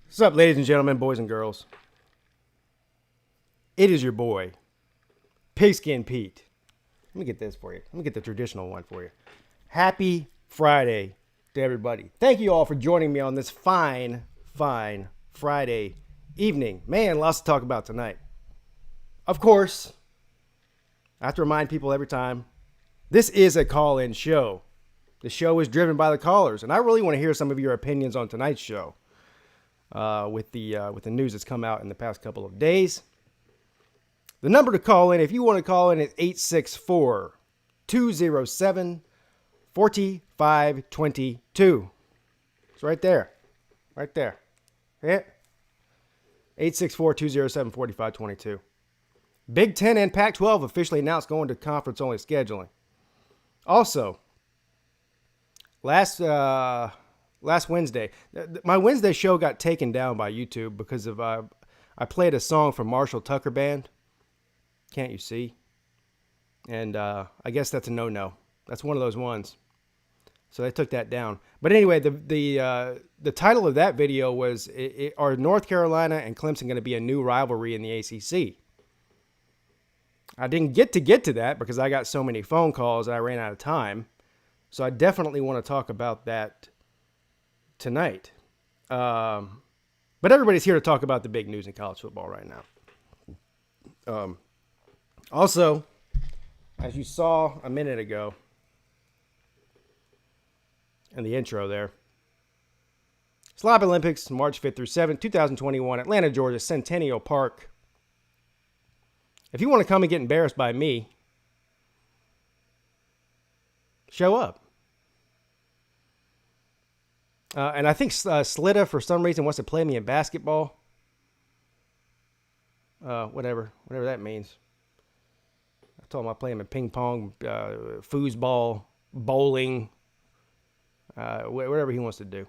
What's up, ladies and gentlemen, boys and girls? It is your boy, Pigskin Pete. Let me get this for you. Let me get the traditional one for you. Happy Friday to everybody. Thank you all for joining me on this fine Friday evening. Man, lots to talk about tonight. Of course, I have to remind people every time, this is a call-in show. The show is driven by the callers, and I really want to hear some of your opinions on tonight's show. With the news that's come out in the past couple of days. The number to call in, if you want to call in, is 864-207-4522. It's right there. Right there. Yeah. 864-207-4522. Big Ten and Pac-12 officially announced going to conference-only scheduling. Also, last Wednesday, my Wednesday show got taken down by YouTube because of I played a song from Marshall Tucker Band. Can't you see? And I guess that's a no-no. That's one of those ones. So they took that down. But anyway, the title of that video was, are North Carolina and Clemson going to be a new rivalry in the ACC? I didn't get to that because I got so many phone calls and I ran out of time. So I definitely want to talk about that tonight. But everybody's here to talk about the big news in college football right now. Also, as you saw a minute ago in the intro there, Slob Olympics, March 5th through 7th, 2021, Atlanta, Georgia, Centennial Park. If you want to come and get embarrassed by me, show up. And I think Slita, for some reason, wants to play me in basketball. Whatever that means. I told him I play him in ping pong, foosball, bowling, whatever he wants to do.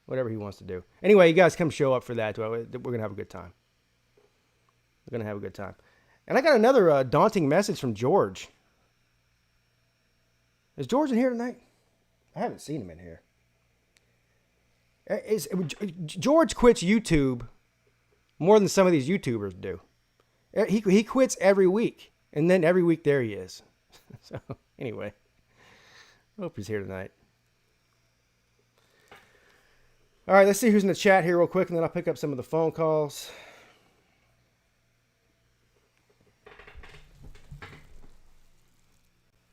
Whatever he wants to do. Anyway, you guys come show up for that. We're going to have a good time. We're going to have a good time. And I got another daunting message from George. Is George in here tonight? I haven't seen him in here. George quits YouTube more than some of these YouTubers do. He quits every week, and then every week there he is. So anyway, I hope he's here tonight. All right, let's see who's in the chat here real quick, and then I'll pick up some of the phone calls.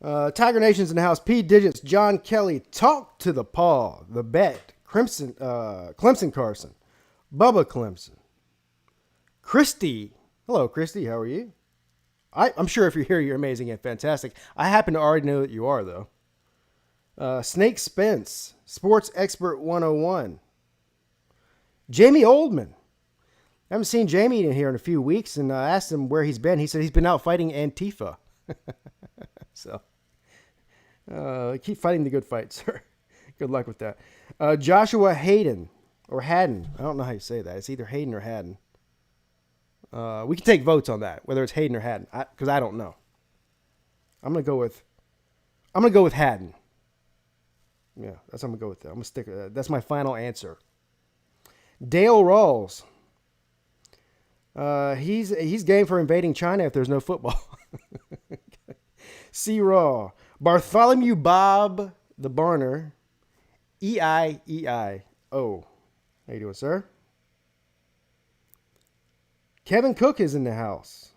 Tiger Nation's in the house. P. Digits, John Kelly, talk to the paw, the bet. Clemson Carson, Bubba Clemson, Christy. Hello, Christy. How are you? I'm sure if you're here, you're amazing and fantastic. I happen to already know that you are, though. Snake Spence, Sports Expert 101. Jamie Oldman. I haven't seen Jamie in here in a few weeks, and I asked him where he's been. He said he's been out fighting Antifa. So, keep fighting the good fight, sir. Good luck with that. Joshua Hayden, or Haddon. I don't know how you say that. It's either Hayden or Haddon. We can take votes on that, whether it's Hayden or Haddon, because I don't know. I'm gonna go with Haddon. Yeah, that's what I'm gonna go with that. I'm gonna stick. That's my final answer. Dale Rawls. He's game for invading China if there's no football. C. Raw. Bartholomew Bob the Barner. E-I-E-I-O. How you doing, sir? Kevin Cook is in the house.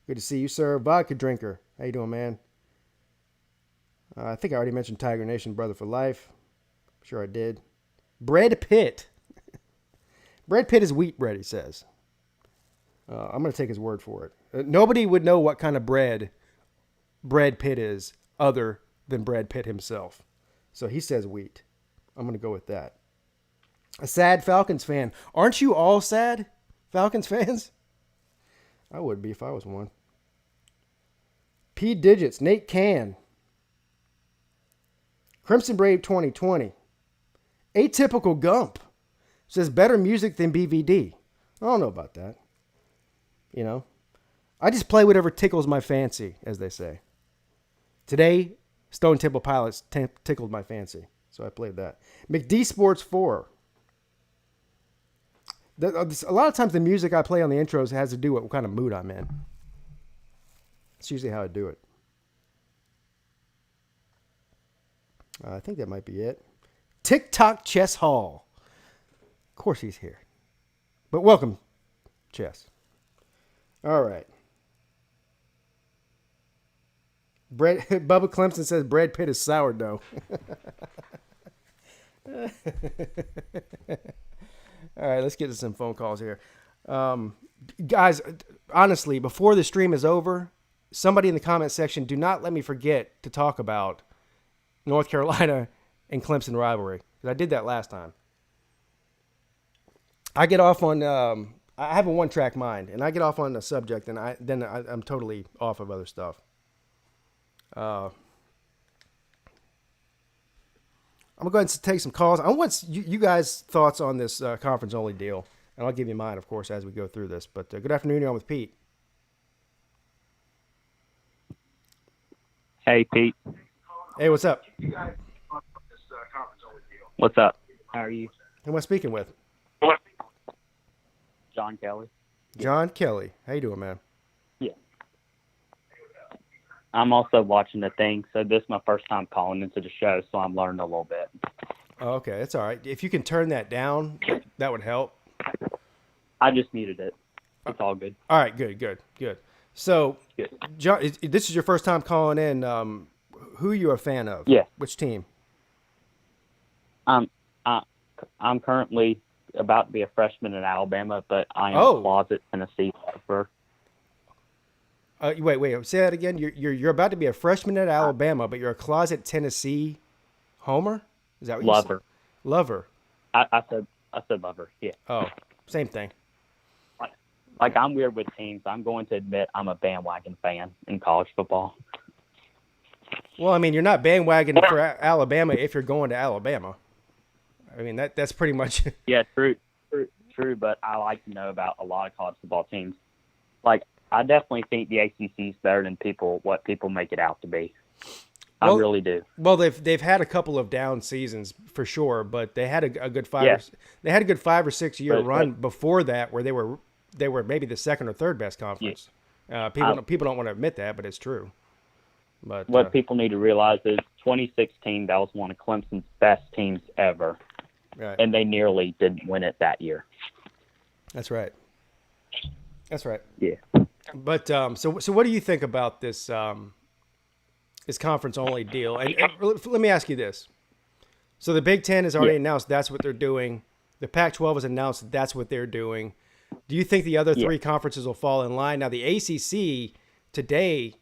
Good to see you, sir. Vodka drinker. How you doing, man? I think I already mentioned Tiger Nation, brother for life. I'm sure I did. Brad Pitt. Brad Pitt is wheat bread, he says. I'm going to take his word for it. Nobody would know what kind of bread Brad Pitt is other than Brad Pitt himself. So he says wheat. I'm going to go with that. A sad Falcons fan. Aren't you all sad Falcons fans? I would be if I was one. P. Digits. Nate Can. Crimson Brave 2020. Atypical Gump. Says better music than BVD. I don't know about that. You know. I just play whatever tickles my fancy, as they say. Today, Stone Temple Pilots tickled my fancy, so I played that. McD Sports 4. A lot of times the music I play on the intros has to do with what kind of mood I'm in. It's usually how I do it. I think that might be it. TikTok Chess Hall. Of course he's here. But welcome, Chess. All right. Bubba Clemson says Brad Pitt is sourdough. All right, let's get to some phone calls here. Guys, honestly, before the stream is over, somebody in the comment section, do not let me forget to talk about North Carolina and Clemson rivalry, because I did that last time. I get off on I have a one-track mind, and I get off on the subject, and I'm totally off of other stuff. I'm gonna go ahead and take some calls. I want you guys' thoughts on this conference-only deal, and I'll give you mine, of course, as we go through this. But good afternoon, you're on with Pete. Hey, Pete. Hey, what's up? What's up? How are you? Who am I speaking with? John Kelly. John Kelly. How you doing, man? Yeah. I'm also watching the thing, so this is my first time calling into the show, so I'm learning a little bit. Oh, okay, that's all right. If you can turn that down, that would help. I just muted it. It's all good. All right, good. So, Good. John, this is your first time calling in. Who are you a fan of? Yeah. Which team? I'm currently about to be a freshman in Alabama, but I am a closet Tennessee lover. Wait. Say that again. You're about to be a freshman at Alabama, but you're a closet Tennessee homer. Is that what you said? Lover. I said lover. Yeah. Oh, same thing. Like I'm weird with teams. I'm going to admit I'm a bandwagon fan in college football. Well, I mean, you're not bandwagoning for Alabama if you're going to Alabama. I mean, that's pretty much. Yeah, true. But I like to know about a lot of college football teams. Like, I definitely think the ACC is better than what people make it out to be. I really do. Well, they've had a couple of down seasons for sure, but they had a good 5 or 6 year run before that where they were maybe the second or third best conference. Yeah. People don't want to admit that, but it's true. But what people need to realize is 2016, that was one of Clemson's best teams ever. Right. And they nearly didn't win it that year. That's right. Yeah. But so what do you think about this this conference only deal? And let me ask you this. So the Big Ten has already announced that's what they're doing. The Pac-12 has announced that's what they're doing. Do you think the other three conferences will fall in line? Now the ACC today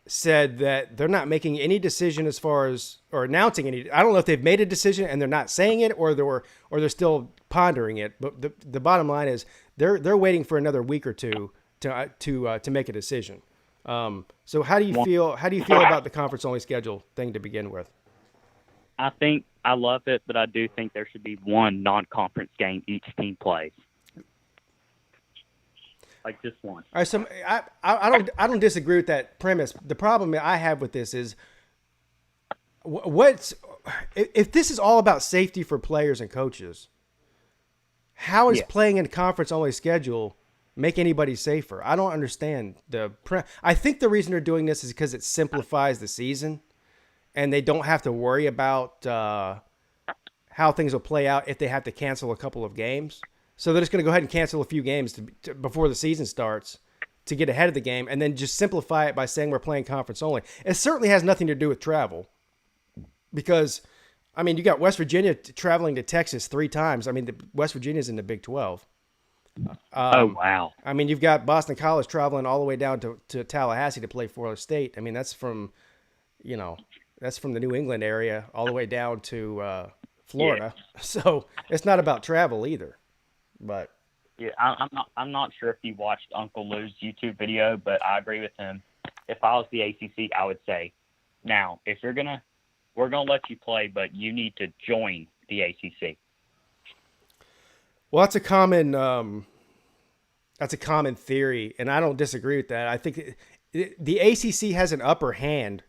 said that they're not making any decision as far as or announcing any. I don't know if they've made a decision and they're not saying it or they're still pondering it. But the bottom line is they're waiting for another week or two to make a decision. So how do you feel? How do you feel about the conference only schedule thing to begin with? I think I love it, but I do think there should be one non-conference game each team plays. Like just one. All right, so I don't disagree with that premise. The problem I have with this is if this is all about safety for players and coaches, how is playing in a conference only schedule make anybody safer? I don't understand I think the reason they're doing this is because it simplifies the season and they don't have to worry about how things will play out if they have to cancel a couple of games. So they're just going to go ahead and cancel a few games before the season starts to get ahead of the game and then just simplify it by saying we're playing conference only. It certainly has nothing to do with travel because, I mean, you got West Virginia traveling to Texas 3 times. I mean, West Virginia's in the Big 12. Oh, wow. I mean, you've got Boston College traveling all the way down to Tallahassee to play Florida State. I mean, that's from the New England area all the way down to Florida. Yeah. So it's not about travel either. But yeah, I'm not sure if you watched Uncle Lou's YouTube video, but I agree with him. If I was the ACC, I would say, now if we're gonna let you play, but you need to join the ACC. Well, that's a common theory, and I don't disagree with that. I think the ACC has an upper hand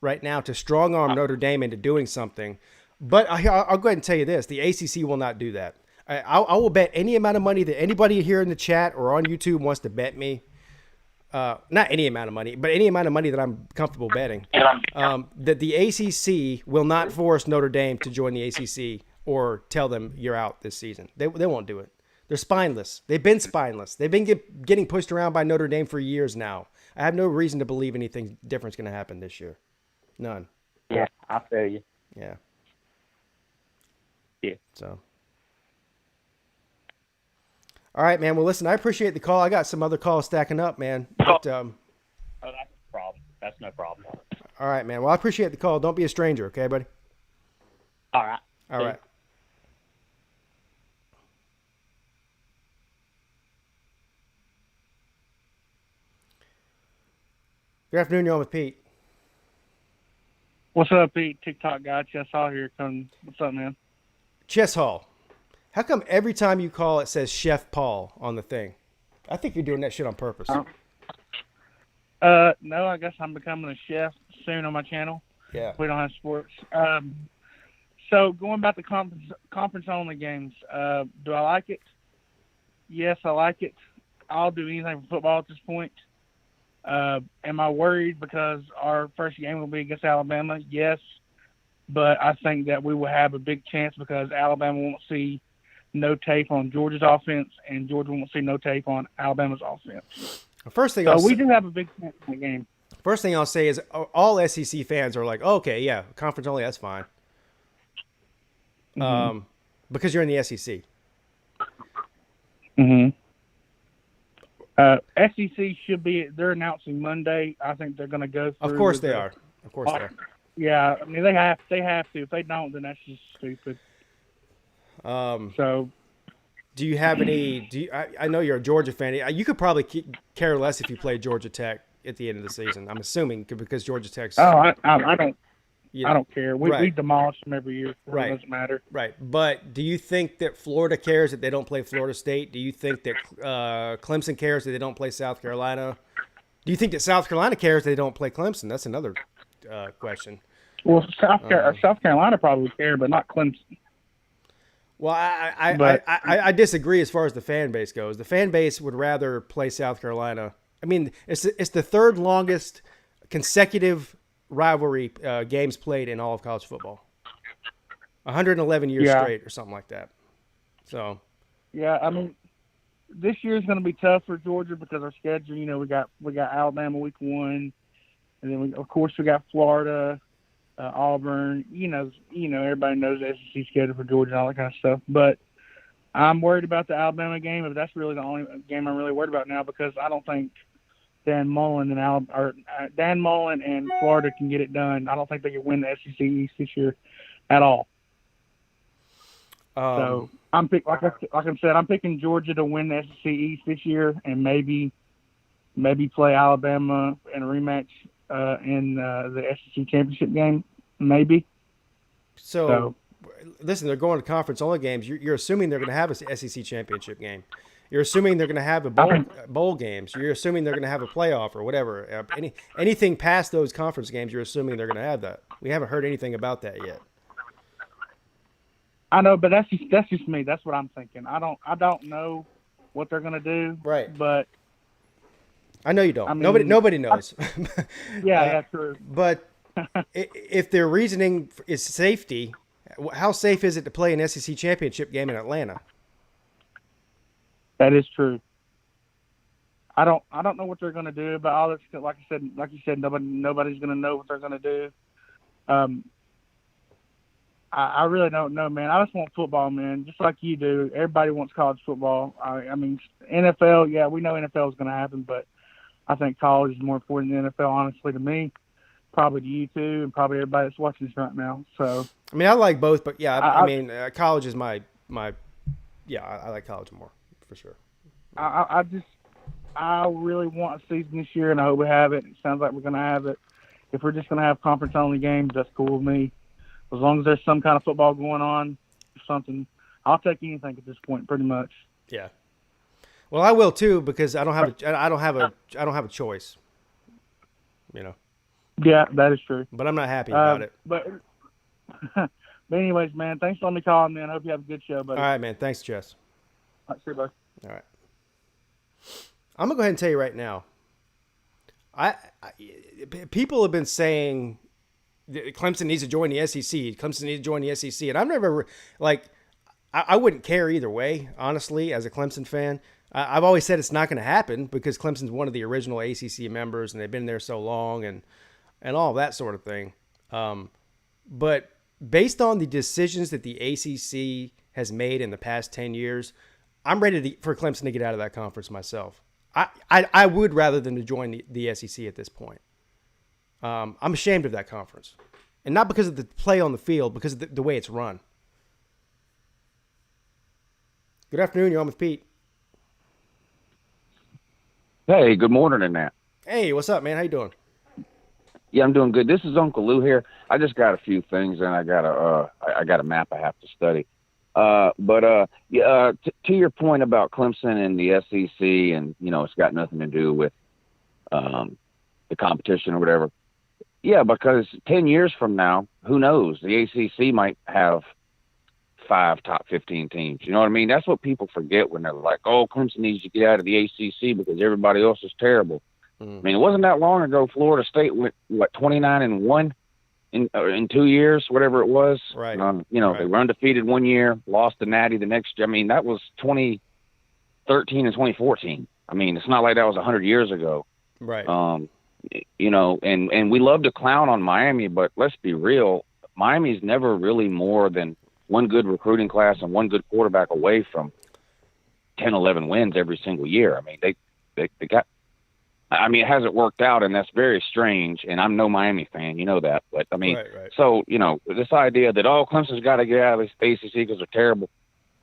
right now to strong arm Notre Dame into doing something. But I'll go ahead and tell you this: the ACC will not do that. I will bet any amount of money that anybody here in the chat or on YouTube wants to bet me. Not any amount of money, but any amount of money that I'm comfortable betting, that the ACC will not force Notre Dame to join the ACC or tell them you're out this season. They won't do it. They're spineless. They've been spineless. They've been getting pushed around by Notre Dame for years now. I have no reason to believe anything different is going to happen this year. None. Yeah, I feel you. Yeah. Yeah. So. All right, man. Well, listen, I appreciate the call. I got some other calls stacking up, man. But, Oh, that's a problem. That's no problem. all right, man. Well, I appreciate the call. Don't be a stranger, okay, buddy? All right. All right. Good afternoon. You're on with Pete. What's up, Pete? TikTok guy. Chess Hall here. What's up, man? Chess Hall. How come every time you call it says Chef Paul on the thing? I think you're doing that shit on purpose. No, I guess I'm becoming a chef soon on my channel. Yeah. We don't have sports. So going back to conference only games, do I like it? Yes, I like it. I'll do anything for football at this point. Am I worried because our first game will be against Alabama? Yes. But I think that we will have a big chance because Alabama won't see no tape on Georgia's offense, and Georgia won't see no tape on Alabama's offense. We do have a big chance in the game. First thing I'll say is all SEC fans are like, oh, okay, yeah, conference only, that's fine. Mm-hmm. Because you're in the SEC. Mm-hmm. SEC should be. They're announcing Monday. I think they're going to go through. Of course they are. Of course they are. Yeah, I mean they have to. If they don't, then that's just stupid. So, do you have any? I know you're a Georgia fan. You could probably care less if you play Georgia Tech at the end of the season. I'm assuming because Georgia Tech's. I don't. Yeah. I don't care. We demolish them every year. So it doesn't matter. Right. But do you think that Florida cares that they don't play Florida State? Do you think that Clemson cares that they don't play South Carolina? Do you think that South Carolina cares that they don't play Clemson? That's another question. Well, South Carolina probably care, but not Clemson. Well, I disagree as far as the fan base goes. The fan base would rather play South Carolina. I mean, it's the third longest consecutive rivalry games played in all of college football. 111 years straight or something like that. So. Yeah, I mean, this year is going to be tough for Georgia because our schedule. You know, we got Alabama week 1, and then of course we got Florida, Auburn. You know, everybody knows the SEC schedule for Georgia and all that kind of stuff. But I'm worried about the Alabama game, but that's really the only game I'm really worried about now because I don't think Dan Mullen and Florida can get it done. I don't think they can win the SEC East this year at all. So I'm I'm picking Georgia to win the SEC East this year, and maybe play Alabama in a rematch in the SEC championship game. Maybe. So listen, they're going to conference only games. You're assuming they're going to have a SEC championship game. You're assuming they're going to have a bowl games. You're assuming they're going to have a playoff or whatever. Anything past those conference games, you're assuming they're going to have that. We haven't heard anything about that yet. I know, but that's just me. That's what I'm thinking. I don't know what they're going to do. Right. But I know you don't. I mean, nobody knows. Yeah, that's true. But if their reasoning is safety, how safe is it to play an SEC championship game in Atlanta? That is true. I don't know what they're going to do, but all this, like you said, nobody's going to know what they're going to do. I really don't know, man. I just want football, man, just like you do. Everybody wants college football. I mean, NFL, yeah, we know NFL is going to happen, but I think college is more important than NFL, honestly, to me. Probably to you too, and probably everybody that's watching this right now. So, I mean, I like both, but yeah, I mean, college is my yeah, I like college more for sure. I really want a season this year, and I hope we have it. It sounds like we're going to have it. If we're just going to have conference-only games, that's cool with me. As long as there's some kind of football going on, or something, I'll take anything at this point, pretty much. Yeah. Well, I will too because I don't have a choice. You know. Yeah, that is true. But I'm not happy about it. But anyways, man, thanks for letting me call, man. I hope you have a good show, buddy. All right, man. Thanks, Jess. All right, see you, bud. All right. I'm gonna go ahead and tell you right now. People have been saying that Clemson needs to join the SEC. Clemson needs to join the SEC, and I've never I wouldn't care either way, honestly, as a Clemson fan. I've always said it's not going to happen because Clemson's one of the original ACC members, and they've been there so long, and all that sort of thing. But based on the decisions that the ACC has made in the past 10 years, I'm ready for Clemson to get out of that conference myself. I would rather than to join the SEC at this point. I'm ashamed of that conference. And not because of the play on the field, because of the way it's run. Good afternoon. You're on with Pete. Hey, good morning, and that. Hey, what's up, man? How you doing? Yeah, I'm doing good. This is Uncle Lou here. I just got a few things, and I got a map I have to study. To your point about Clemson and the SEC, and it's got nothing to do with the competition or whatever. Yeah, because 10 years from now, who knows? The ACC might have 5 top 15 teams. You know what I mean? That's what people forget when they're like, "Oh, Clemson needs to get out of the ACC because everybody else is terrible." I mean, it wasn't that long ago. Florida State went 29-1 in 2 years, whatever it was. Right. Right. They were undefeated one year, lost to Natty the next year. I mean, that was 2013 and 2014. I mean, it's not like that was 100 years ago. Right. And we love to clown on Miami, but let's be real. Miami's never really more than one good recruiting class and one good quarterback away from 10, 11 wins every single year. I mean, they got. I mean, it hasn't worked out, and that's very strange. And I'm no Miami fan, you know that. But I mean, right. So this idea that Clemson's got to get out of the ACC because they're terrible.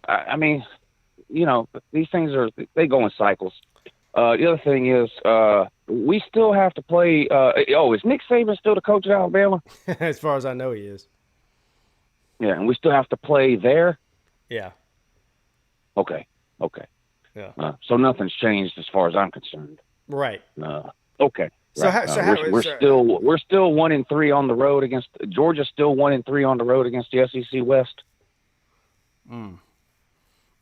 I mean, these things they go in cycles. The other thing is, we still have to play. Is Nick Saban still the coach at Alabama? As far as I know, he is. Yeah, and we still have to play there. Yeah. Okay. Yeah. So nothing's changed as far as I'm concerned. Right. Okay. So, right. We're still 1-3 on the road against Georgia. Still 1-3 on the road against the SEC West.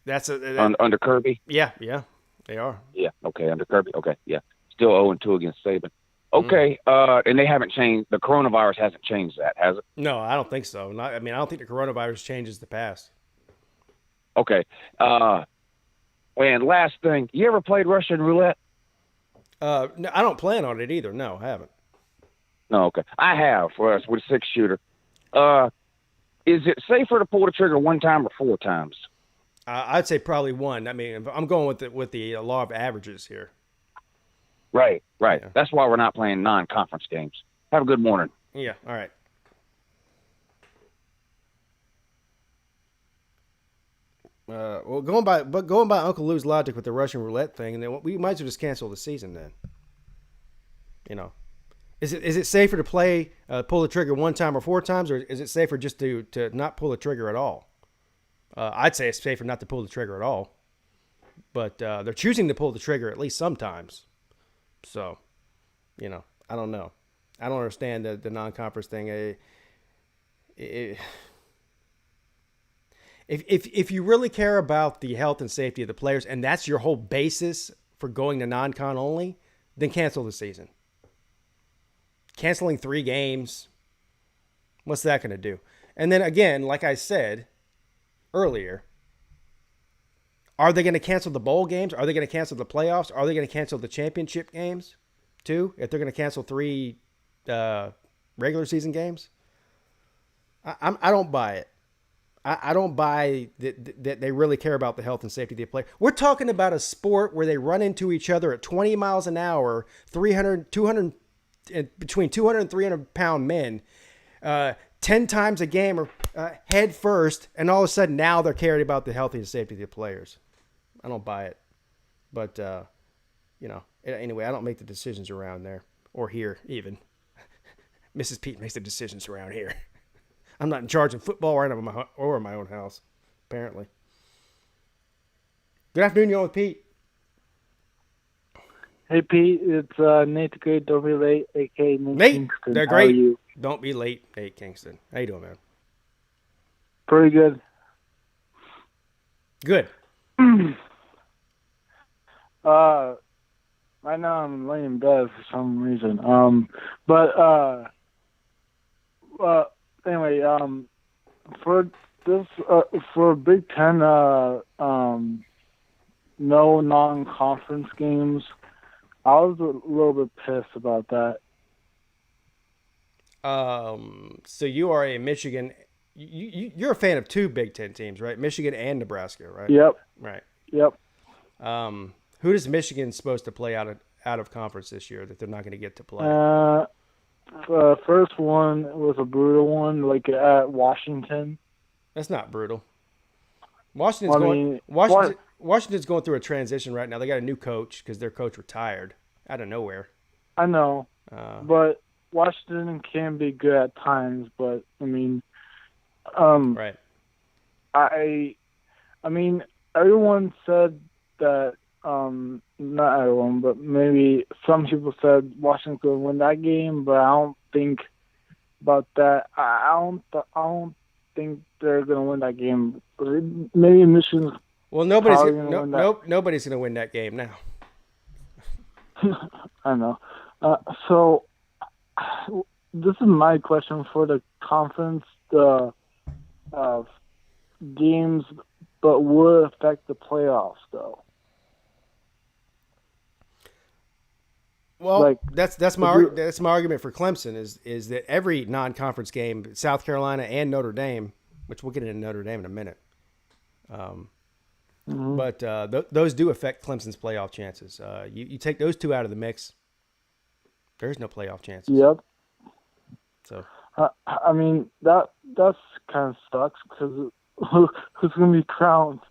That's under Kirby. Yeah, they are. Yeah. Okay. Under Kirby. Okay. Yeah. Still 0-2 against Saban. Okay. And they haven't changed. The coronavirus hasn't changed that, has it? No, I don't think so. I don't think the coronavirus changes the past. Okay. And last thing, you ever played Russian roulette? No, I don't plan on it either. No, I haven't. No, okay. I have for us with a 6-shooter. Is it safer to pull the trigger 1 time or 4 times? I'd say probably 1. I mean, I'm going with the law of averages here. Right. Yeah. That's why we're not playing non-conference games. Have a good morning. Yeah. All right. Well, going by Uncle Lou's logic with the Russian roulette thing, and then we might as well just cancel the season then. Is it safer to pull the trigger 1 time or 4 times, or is it safer just to not pull the trigger at all? I'd say it's safer not to pull the trigger at all, but they're choosing to pull the trigger at least sometimes. So, I don't know. I don't understand the non-conference thing. If you really care about the health and safety of the players, and that's your whole basis for going to non-con only, then cancel the season. Canceling 3 games, what's that going to do? And then again, like I said earlier, are they going to cancel the bowl games? Are they going to cancel the playoffs? Are they going to cancel the championship games too? If they're going to cancel 3 regular season games? I don't buy it. I don't buy that they really care about the health and safety of the player. We're talking about a sport where they run into each other at 20 miles an hour, 200, between 200 and 300 pound men, 10 times a game or head first, and all of a sudden now they're caring about the health and safety of the players. I don't buy it. But, anyway, I don't make the decisions around there or here even. Mrs. Peete makes the decisions around here. I'm not in charge of football or in my own house, apparently. Good afternoon, you're on with Pete. Hey Pete, it's Nate the Great. Don't be late, aka Nate, Kingston. they're How are great. you? Don't be late, Nate Kingston. How you doing, man? Pretty good. Good. Right now I'm laying in bed for some reason. Anyway, for this, for Big Ten, no non-conference games. I was a little bit pissed about that. So you are a Michigan. You're a fan of two Big Ten teams, right? Michigan and Nebraska, right? Yep. Right. Yep. Who does Michigan supposed to play out of conference this year that they're not going to get to play? First one was a brutal one, like at Washington. That's not brutal. Washington's going through a transition right now. They got a new coach because their coach retired out of nowhere. I know, but Washington can be good at times. But I mean, right. I mean, everyone said that. Not everyone, but maybe some people said Washington could win that game, but I don't think about that. I don't think they're gonna win that game. Maybe Michigan's. Well, nobody's going to win that game now. I know. So this is my question for the conference. The games, but would affect the playoffs though. Well, that's my argument for Clemson is that every non-conference game, South Carolina and Notre Dame, which we'll get into Notre Dame in a minute, but those do affect Clemson's playoff chances. You take those two out of the mix, there's no playoff chances. Yep. So I mean that's kind of sucks because who's going to be crowned?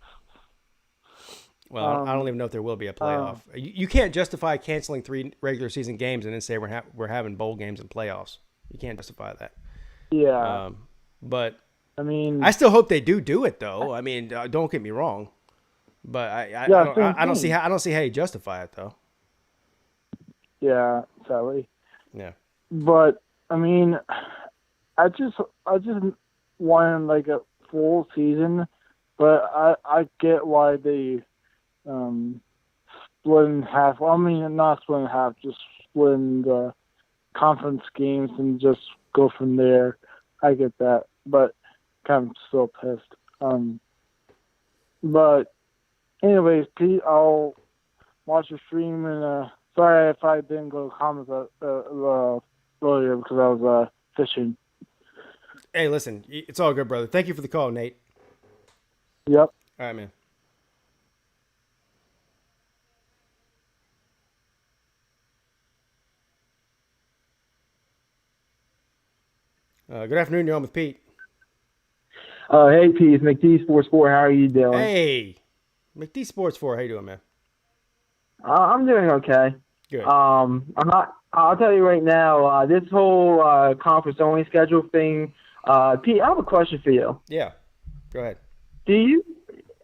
Well, I don't even know if there will be a playoff. You can't justify canceling 3 regular season games and then say we're having bowl games and playoffs. You can't justify that. Yeah. But I mean, I still hope they do it though. I mean, don't get me wrong, but I don't see how you justify it though. Yeah, sadly. Yeah. But I mean, I just wanted like a full season, but I get why they split in half. Well, I mean, not split in half, just split in the conference games and just go from there. I get that, but kind of still pissed. But anyways, Pete, I'll watch your stream and sorry if I didn't go to comments earlier because I was fishing. Hey, listen, it's all good, brother. Thank you for the call, Nate. Yep. All right, man. Good afternoon. You're on with Pete. Hey, Pete. It's McD Sports 4. How are you doing? Hey. McD Sports 4. How you doing, man? I'm doing okay. Good. I'll tell you right now, this whole conference-only schedule thing, Pete, I have a question for you. Yeah. Go ahead.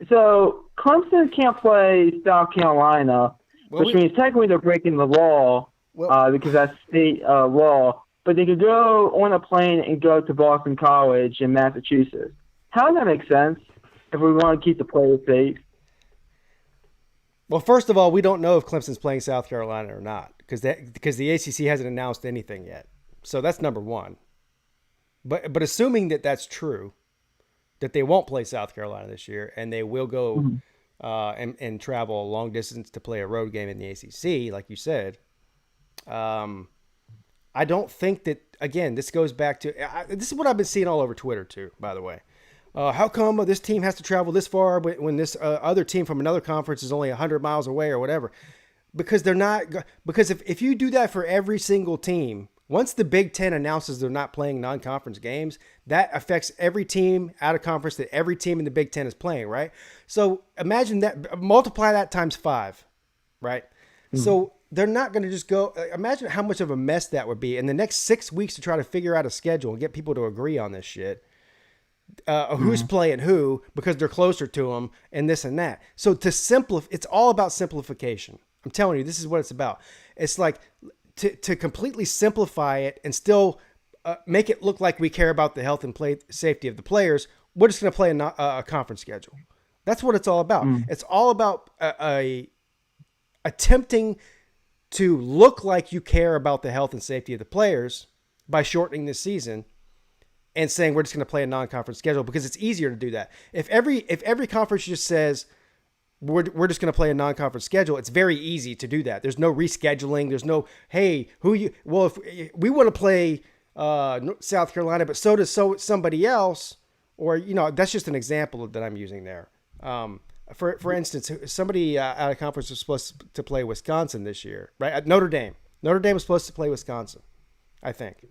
So Clemson can't play South Carolina, which means technically they're breaking the law because that's state law. But they could go on a plane and go to Boston College in Massachusetts. How does that make sense if we want to keep the players safe? Well, first of all, we don't know if Clemson's playing South Carolina or not because the ACC hasn't announced anything yet. So that's number one. But assuming that that's true, that they won't play South Carolina this year and they will go and travel a long distance to play a road game in the ACC, like you said, I don't think that, again, this goes back to this is what I've been seeing all over Twitter too, by the way. How come this team has to travel this far when this other team from another conference is only 100 miles away or whatever? Because they're not. Because if you do that for every single team, once the Big Ten announces they're not playing non-conference games, that affects every team out of conference that every team in the Big Ten is playing, right? So imagine that, multiply that times 5, right? Mm-hmm. So they're not going to just go. Imagine how much of a mess that would be in the next 6 weeks to try to figure out a schedule and get people to agree on this shit. Who's playing who because they're closer to them and this and that. So to simplify, it's all about simplification. I'm telling you, this is what it's about. It's like to completely simplify it and still make it look like we care about the health and safety of the players. We're just going to play a conference schedule. That's what it's all about. It's all about attempting to look like you care about the health and safety of the players by shortening this season and saying we're just going to play a non-conference schedule because it's easier to do that. If every conference just says we're just going to play a non-conference schedule, it's very easy to do that. There's no rescheduling. There's no, hey, if we want to play South Carolina, but so does somebody else, or, that's just an example that I'm using there. For instance, somebody out of conference was supposed to play Wisconsin this year, right? At Notre Dame. Notre Dame was supposed to play Wisconsin, I think.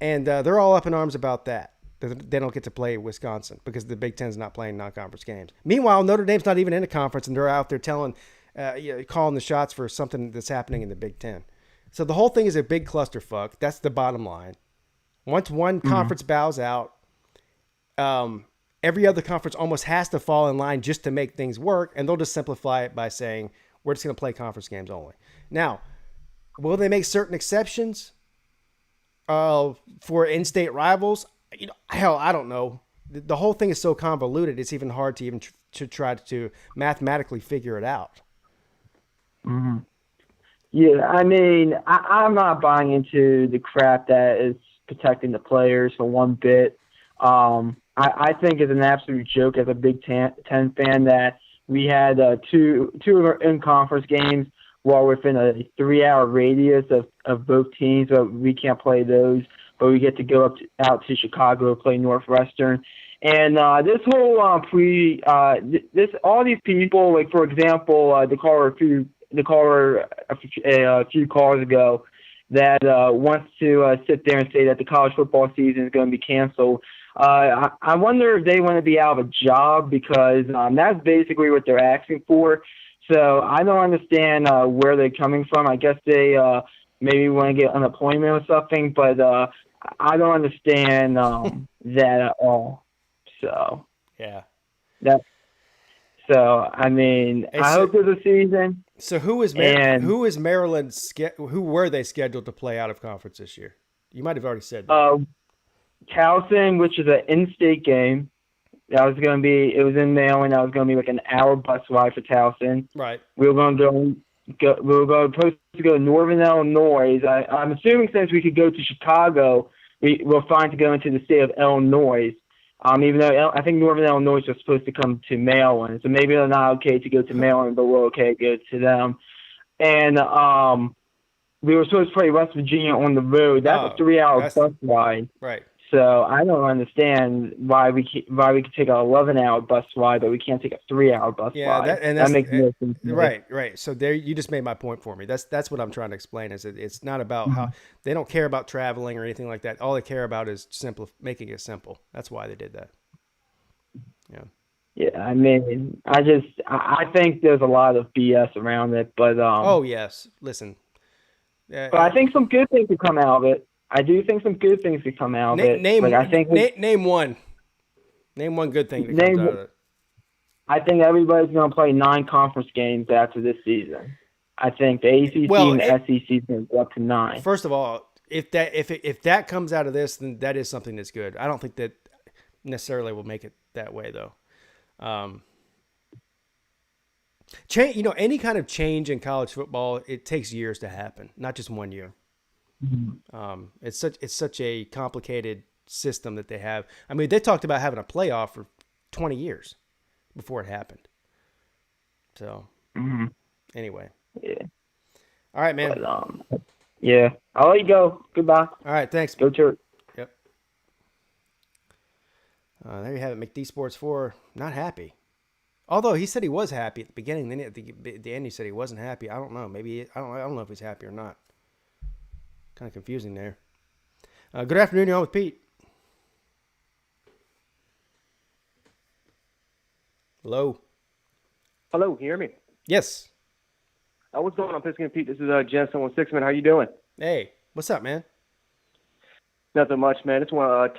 And they're all up in arms about that. They don't get to play Wisconsin because the Big Ten's not playing non-conference games. Meanwhile, Notre Dame's not even in a conference, and they're out there calling the shots for something that's happening in the Big Ten. So the whole thing is a big clusterfuck. That's the bottom line. Once one conference bows out, every other conference almost has to fall in line just to make things work, and they'll just simplify it by saying, we're just going to play conference games only. Now, will they make certain exceptions for in-state rivals? Hell, I don't know. The whole thing is so convoluted, it's even hard to even to try to mathematically figure it out. Mm-hmm. Yeah, I mean, I'm not buying into the crap that is protecting the players for one bit. I think it's an absolute joke as a Big Ten fan that we had two in-conference games while within a 3-hour radius of both teams, but we can't play those. But we get to go out to Chicago to play Northwestern. And this whole all these people, like for example, the caller a few calls ago that wants to sit there and say that the college football season is going to be canceled. I wonder if they want to be out of a job because that's basically what they're asking for. So I don't understand where they're coming from. I guess they maybe want to get unemployment or something, but I don't understand that at all. So yeah, I mean, I hope there's a season. So who is Maryland? Who were they scheduled to play out of conference this year? You might have already said that. Towson, which is an in-state game. That was going to be. It was in Maryland. That was going to be like an hour bus ride for Towson. Right. We were going to supposed to go to Northern Illinois. I'm assuming since we could go to Chicago, we're fine to go into the state of Illinois. Even though I think Northern Illinois was supposed to come to Maryland, so maybe they're not okay to go to Maryland, but we're okay to go to them. And we were supposed to play West Virginia on the road. That's a 3-hour bus ride. Right. So I don't understand why we could take an 11-hour bus ride, but we can't take a 3-hour bus ride. That makes no sense. Right. So there, you just made my point for me. That's what I'm trying to explain. Is that it's not about how they don't care about traveling or anything like that. All they care about is making it simple. That's why they did that. Yeah. Yeah, I mean, I think there's a lot of BS around it, but oh yes, listen. But I think some good things could come out of it. I do think some good things could come out of it. Name one. Name one good thing that comes out of it. I think everybody's going to play 9 conference games after this season. I think the ACC and the SEC is going to go up to 9. First of all, if that comes out of this, then that is something that's good. I don't think that necessarily will make it that way though. Any kind of change in college football, it takes years to happen, not just 1 year. Mm-hmm. It's such a complicated system that they have. I mean, they talked about having a playoff for 20 years before it happened. So, anyway. Yeah. All right, man. But, yeah. I'll let you go. Goodbye. All right, thanks. Go church. Yep. There you have it. McD Sports 4, not happy. Although he said he was happy at the beginning, then at the end he said he wasn't happy. I don't know. Maybe I don't know if he's happy or not. Kind of confusing there. Good afternoon. You're on with Pete. Hello. Hello. Can you hear me? Yes. What's going on, Piskin and Pete? This is Jensen 16, man. How you doing? Hey. What's up, man? Nothing much, man. Just want to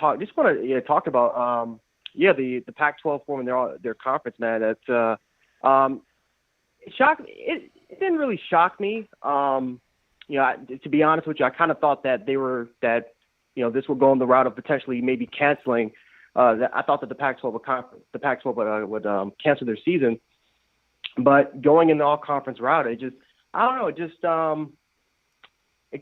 talk about the Pac-12 forming their conference, man. That's shocking. it didn't really shock me. To be honest with you, I kind of thought that this would go on the route of potentially maybe canceling. I thought that the Pac-12 would cancel their season, but going in the all conference route, it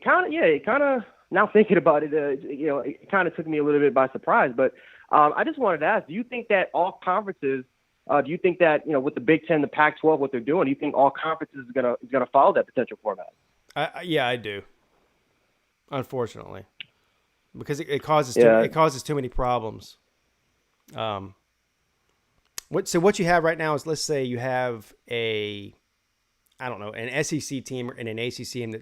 kind of now thinking about it, it kind of took me a little bit by surprise. But I just wanted to ask, do you think that all conferences? Do you think that with the Big Ten, the Pac-12, what they're doing, do you think all conferences is gonna follow that potential format? Yeah, I do. Unfortunately, because it causes too many problems. What you have right now is, let's say you have an SEC team and an ACC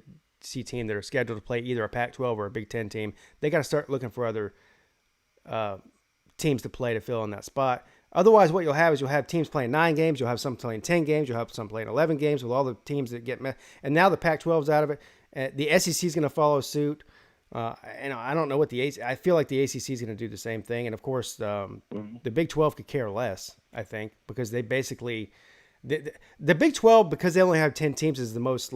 team that are scheduled to play either a Pac-12 or a Big Ten team. They got to start looking for other teams to play to fill in that spot. Otherwise, what you'll have teams playing 9 games. You'll have some playing 10 games. You'll have some playing 11 games with all the teams that get and now the Pac-12's out of it. The SEC is going to follow suit. And I don't know what I feel like the ACC is going to do the same thing. And of course, the Big 12 could care less, I think, because they basically, the Big 12, because they only have 10 teams, is the most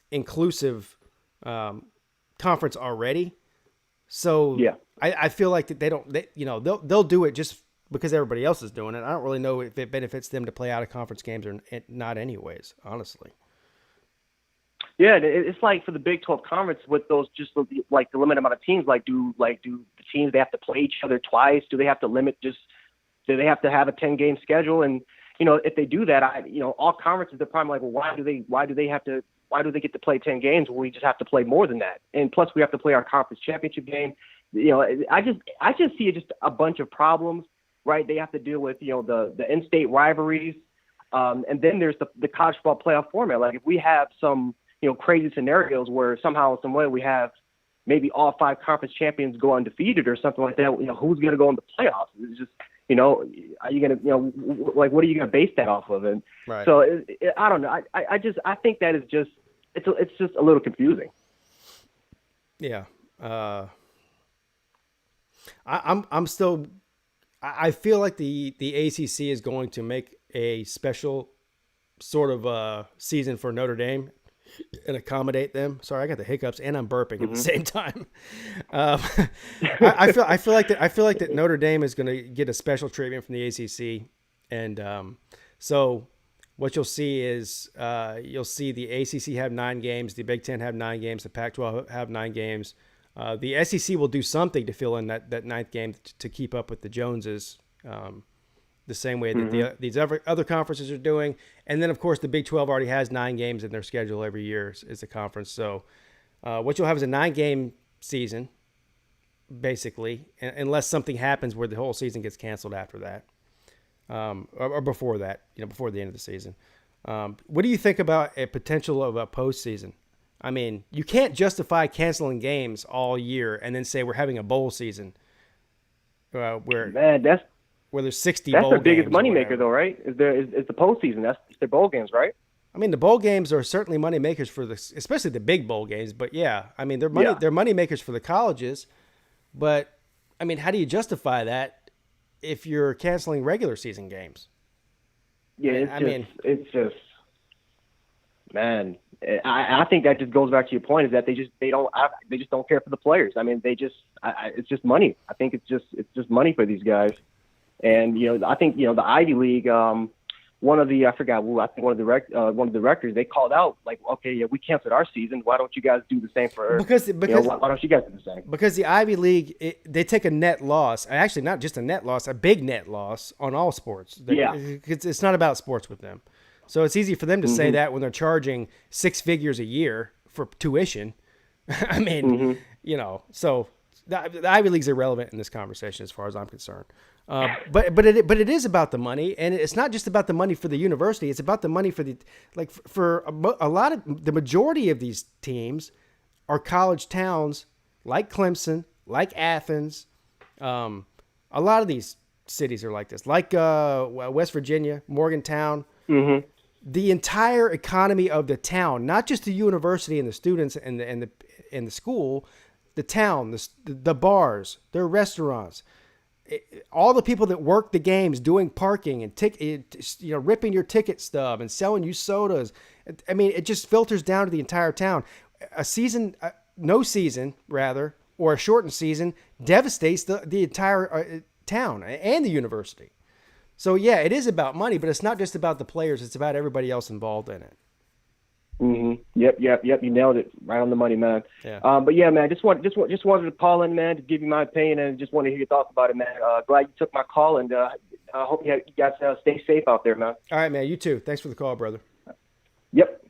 inclusive conference already. So yeah. I feel like that they'll do it just because everybody else is doing it. I don't really know if it benefits them to play out of conference games or not anyways, honestly. Yeah, it's like for the Big 12 conference with those just the limited amount of teams. Do the teams, they have to play each other twice? Do they have to do they have to have a 10-game schedule? And if they do that, all conferences, they're probably well, why do they get to play 10 games when we just have to play more than that? And plus, we have to play our conference championship game. I just see just a bunch of problems. Right, they have to deal with the in-state rivalries, and then there's the college football playoff format. Like if we have some crazy scenarios where somehow, some way, we have maybe all 5 conference champions go undefeated or something like that. Who's going to go in the playoffs? It's just are you going to what are you going to base that off of? And right. So I don't know. I think that is just it's just a little confusing. Yeah, I'm still. I feel like the ACC is going to make a special sort of season for Notre Dame and accommodate them. Sorry, I got the hiccups and I'm burping at the same time. I feel like that Notre Dame is going to get a special treatment from the ACC, and so what you'll see is you'll see the ACC have 9 games, the Big Ten have 9 games, the Pac-12 have 9 games. The SEC will do something to fill in that 9th game to keep up with the Joneses, the same way that these other conferences are doing. And then, of course, the Big 12 already has 9 games in their schedule every year as a conference. So what you'll have is a 9-game season, basically, unless something happens where the whole season gets canceled after that, or before that, before the end of the season. What do you think about a potential of a postseason? I mean, you can't justify canceling games all year and then say we're having a bowl season where there's 60 bowl games. That's the biggest moneymaker, though, right? Is the postseason? That's their bowl games, right? I mean, the bowl games are certainly money makers especially the big bowl games. But yeah, I mean, they're money makers for the colleges. But I mean, how do you justify that if you're canceling regular season games? Yeah, it's just, man. I think that just goes back to your point, is that they just don't care for the players. I mean, it's just money. I think it's just money for these guys. And I think the Ivy League, one of the directors, they called out okay, yeah, we canceled our season. Why don't you guys do the same for? Because why don't you guys do the same? Because the Ivy League, they take a net loss. Actually, not just a net loss, a big net loss on all sports. It's not about sports with them. So it's easy for them to say that when they're charging 6 figures a year for tuition. I mean, so the Ivy League's irrelevant in this conversation as far as I'm concerned. But it is about the money, and it's not just about the money for the university. It's about the money for the majority of these teams are college towns like Clemson, like Athens. A lot of these cities are like this, like West Virginia, Morgantown. Mm-hmm. The entire economy of the town, not just the university and the students and the school, the town, the bars, their restaurants, all the people that work the games doing parking and ripping your ticket stub and selling you sodas. I mean, it just filters down to the entire town. No season, or a shortened season devastates the entire town and the university. So yeah, it is about money, but it's not just about the players. It's about everybody else involved in it. Mm-hmm. Yep. You nailed it right on the money, man. Yeah. But yeah, man, just wanted to call in, man, to give you my opinion and just want to hear your thoughts about it, man. Glad you took my call, and I hope you guys stay safe out there, man. All right, man. You too. Thanks for the call, brother. Yep.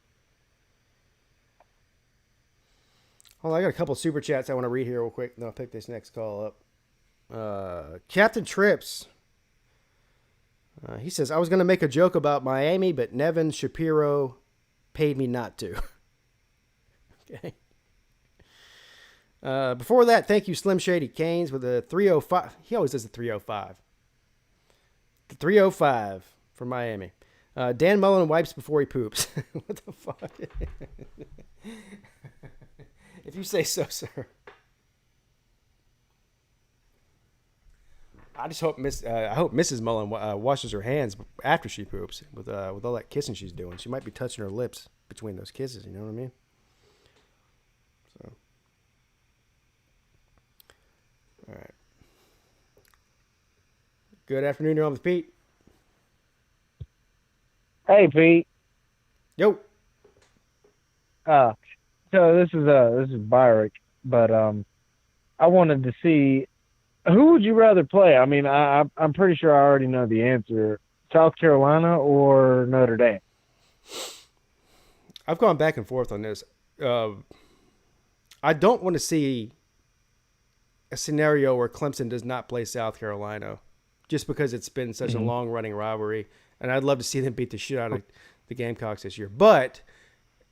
Well, I got a couple of super chats I want to read here real quick, and then I'll pick this next call up. Captain Trips. He says, I was going to make a joke about Miami, but Nevin Shapiro paid me not to. Okay. Before that, thank you, Slim Shady Canes, with a 305. He always does a 305. The 305 for Miami. Dan Mullen wipes before he poops. What the fuck? If you say so, sir. I just hope I hope Mrs. Mullen washes her hands after she poops with all that kissing she's doing. She might be touching her lips between those kisses. You know what I mean? So, all right. Good afternoon. You're on with Pete. Hey, Pete. Yo. So this is Byrick, but I wanted to see, who would you rather play? I mean, I'm pretty sure I already know the answer. South Carolina or Notre Dame? I've gone back and forth on this. I don't want to see a scenario where Clemson does not play South Carolina, just because it's been such a long-running rivalry, and I'd love to see them beat the shit out of the Gamecocks this year. But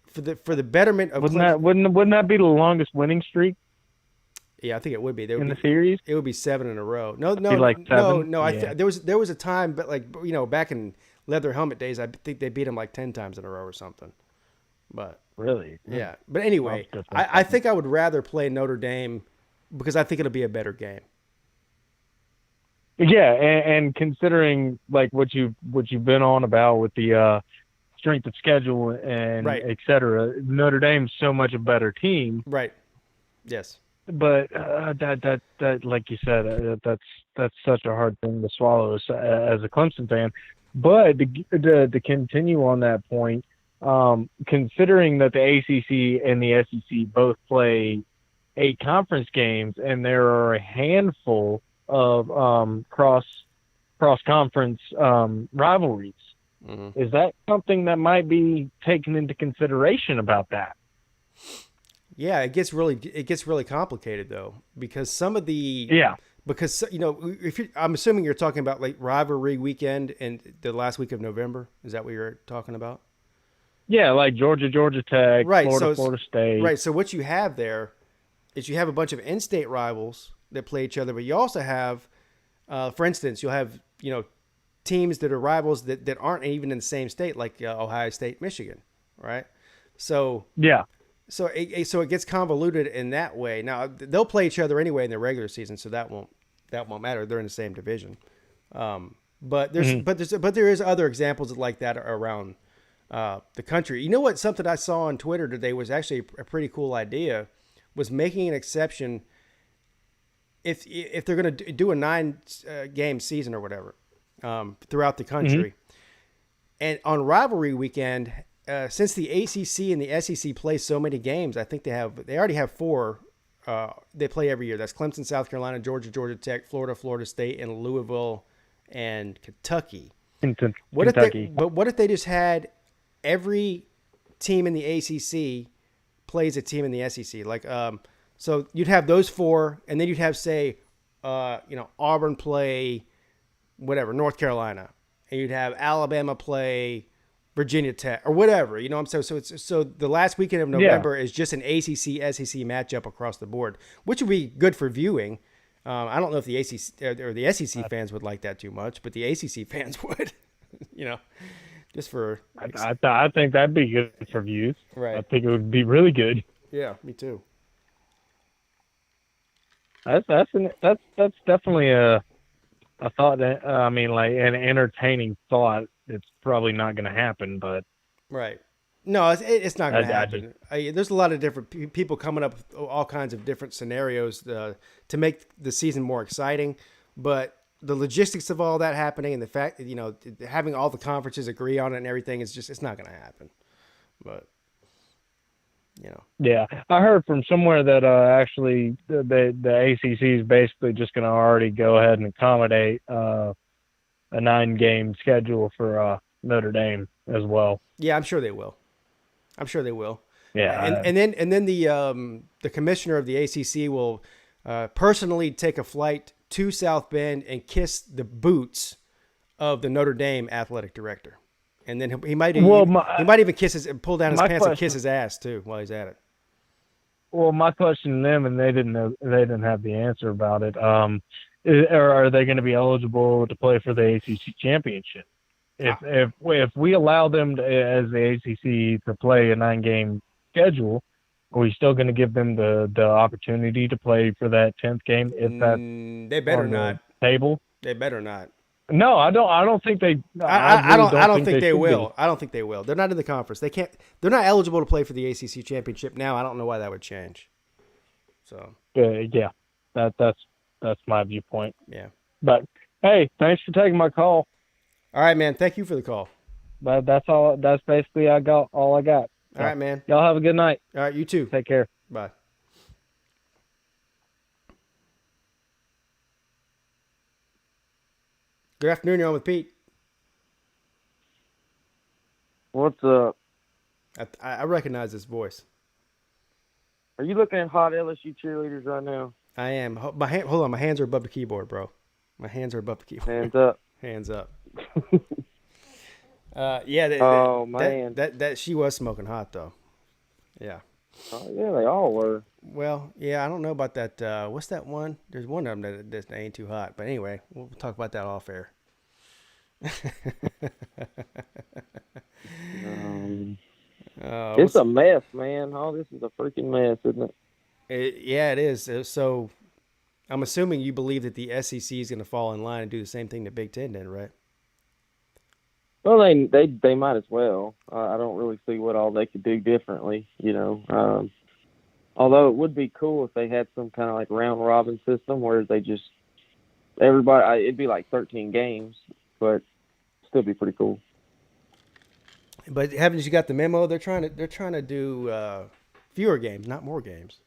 for the betterment of wouldn't that be the longest winning streak? Yeah, I think it would be. The series? It would be 7 in a row. No. Yeah. There was a time, but back in leather helmet days, I think they beat them like 10 times in a row or something. But really, yeah. But anyway, I think I would rather play Notre Dame because I think it'll be a better game. Yeah, and considering like what you've been on about with the strength of schedule and et cetera, Notre Dame's so much a better team. Right. Yes. But that like you said, that's such a hard thing to swallow as a Clemson fan. But to continue on that point, considering that the ACC and the SEC both play 8 conference games, and there are a handful of cross conference rivalries, is that something that might be taken into consideration about that? Yeah, it gets really complicated though, because some of the because I'm assuming you're talking about like rivalry weekend and the last week of November. Is that what you're talking about? Yeah, like Georgia Tech, right? Florida State, right? So what you have there is you have a bunch of in-state rivals that play each other, but you also have, for instance, you'll have teams that are rivals that aren't even in the same state, like Ohio State, Michigan, right? So yeah. So it gets convoluted in that way. Now they'll play each other anyway in the regular season, so that won't matter. They're in the same division. But there is other examples like that around the country. You know what? Something I saw on Twitter today was actually a pretty cool idea. Was making an exception if they're going to do a 9 game season or whatever throughout the country, and on rivalry weekend. Since the ACC and the SEC play so many games, I think they already have 4 they play every year. That's Clemson, South Carolina, Georgia Tech, Florida State, and Louisville and Kentucky. What if they just had every team in the ACC plays a team in the SEC? Like so you'd have those 4, and then you'd have say Auburn play whatever, North Carolina, and you'd have Alabama play Virginia Tech or whatever, I'm saying. So the last weekend of November is just an ACC SEC matchup across the board, which would be good for viewing. I don't know if the ACC or the SEC fans would like that too much, but the ACC fans would, just for. I think that'd be good for views. Right. I think it would be really good. Yeah, me too. That's definitely a I thought that, I mean, like an entertaining thought. It's probably not going to happen, but right. No, it's not going to I happen. There's a lot of different people coming up with all kinds of different scenarios to make the season more exciting. But the logistics of all that happening and the fact that, you know, having all the conferences agree on it and everything is just, it's not going to happen. But, you know. Yeah, I heard from somewhere that actually the ACC is basically just going to already go ahead and accommodate a 9-game schedule for Notre Dame as well. Yeah, I'm sure they will. Yeah, and then the commissioner of the ACC will personally take a flight to South Bend and kiss the boots of the Notre Dame athletic director, and then he might even pull down his pants and kiss his ass too while he's at it. Well, my question to them, and they didn't have the answer about it. Are they going to be eligible to play for the ACC championship? If we allow them to, as the ACC to play a 9-game schedule, are we still going to give them the opportunity to play for that 10th game? If that's they better not. Table. They better not. No, I don't think they. I don't think they will. I don't think they will. They're not in the conference. They can't. They're not eligible to play for the ACC championship now. I don't know why that would change. So. Yeah, that's my viewpoint. Yeah. But hey, thanks for taking my call. All right, man. Thank you for the call. But that's all. That's basically all I got. So, all right, man. Y'all have a good night. All right, you too. Take care. Bye. Good afternoon. You're on with Pete. What's up? I recognize this voice. Are you looking at hot LSU cheerleaders right now? I am. Hold on. My hands are above the keyboard, bro. My hands are above the keyboard. Hands up. Hands up. Yeah. Man. That she was smoking hot though. Yeah. Oh, yeah, they all were. Well, yeah, I don't know about that. What's that one? There's one of them that ain't too hot. But anyway, we'll talk about that off air. It's a mess, man. All this is a freaking mess, isn't it? Yeah, it is. So I'm assuming you believe that the SEC is going to fall in line and do the same thing the Big Ten did, right? Well, they might as well. I don't really see what all they could do differently, you know. Although it would be cool if they had some kind of like round robin system where they just everybody. It'd be like 13 games, but still be pretty cool. But haven't you got the memo? They're trying to do fewer games, not more games.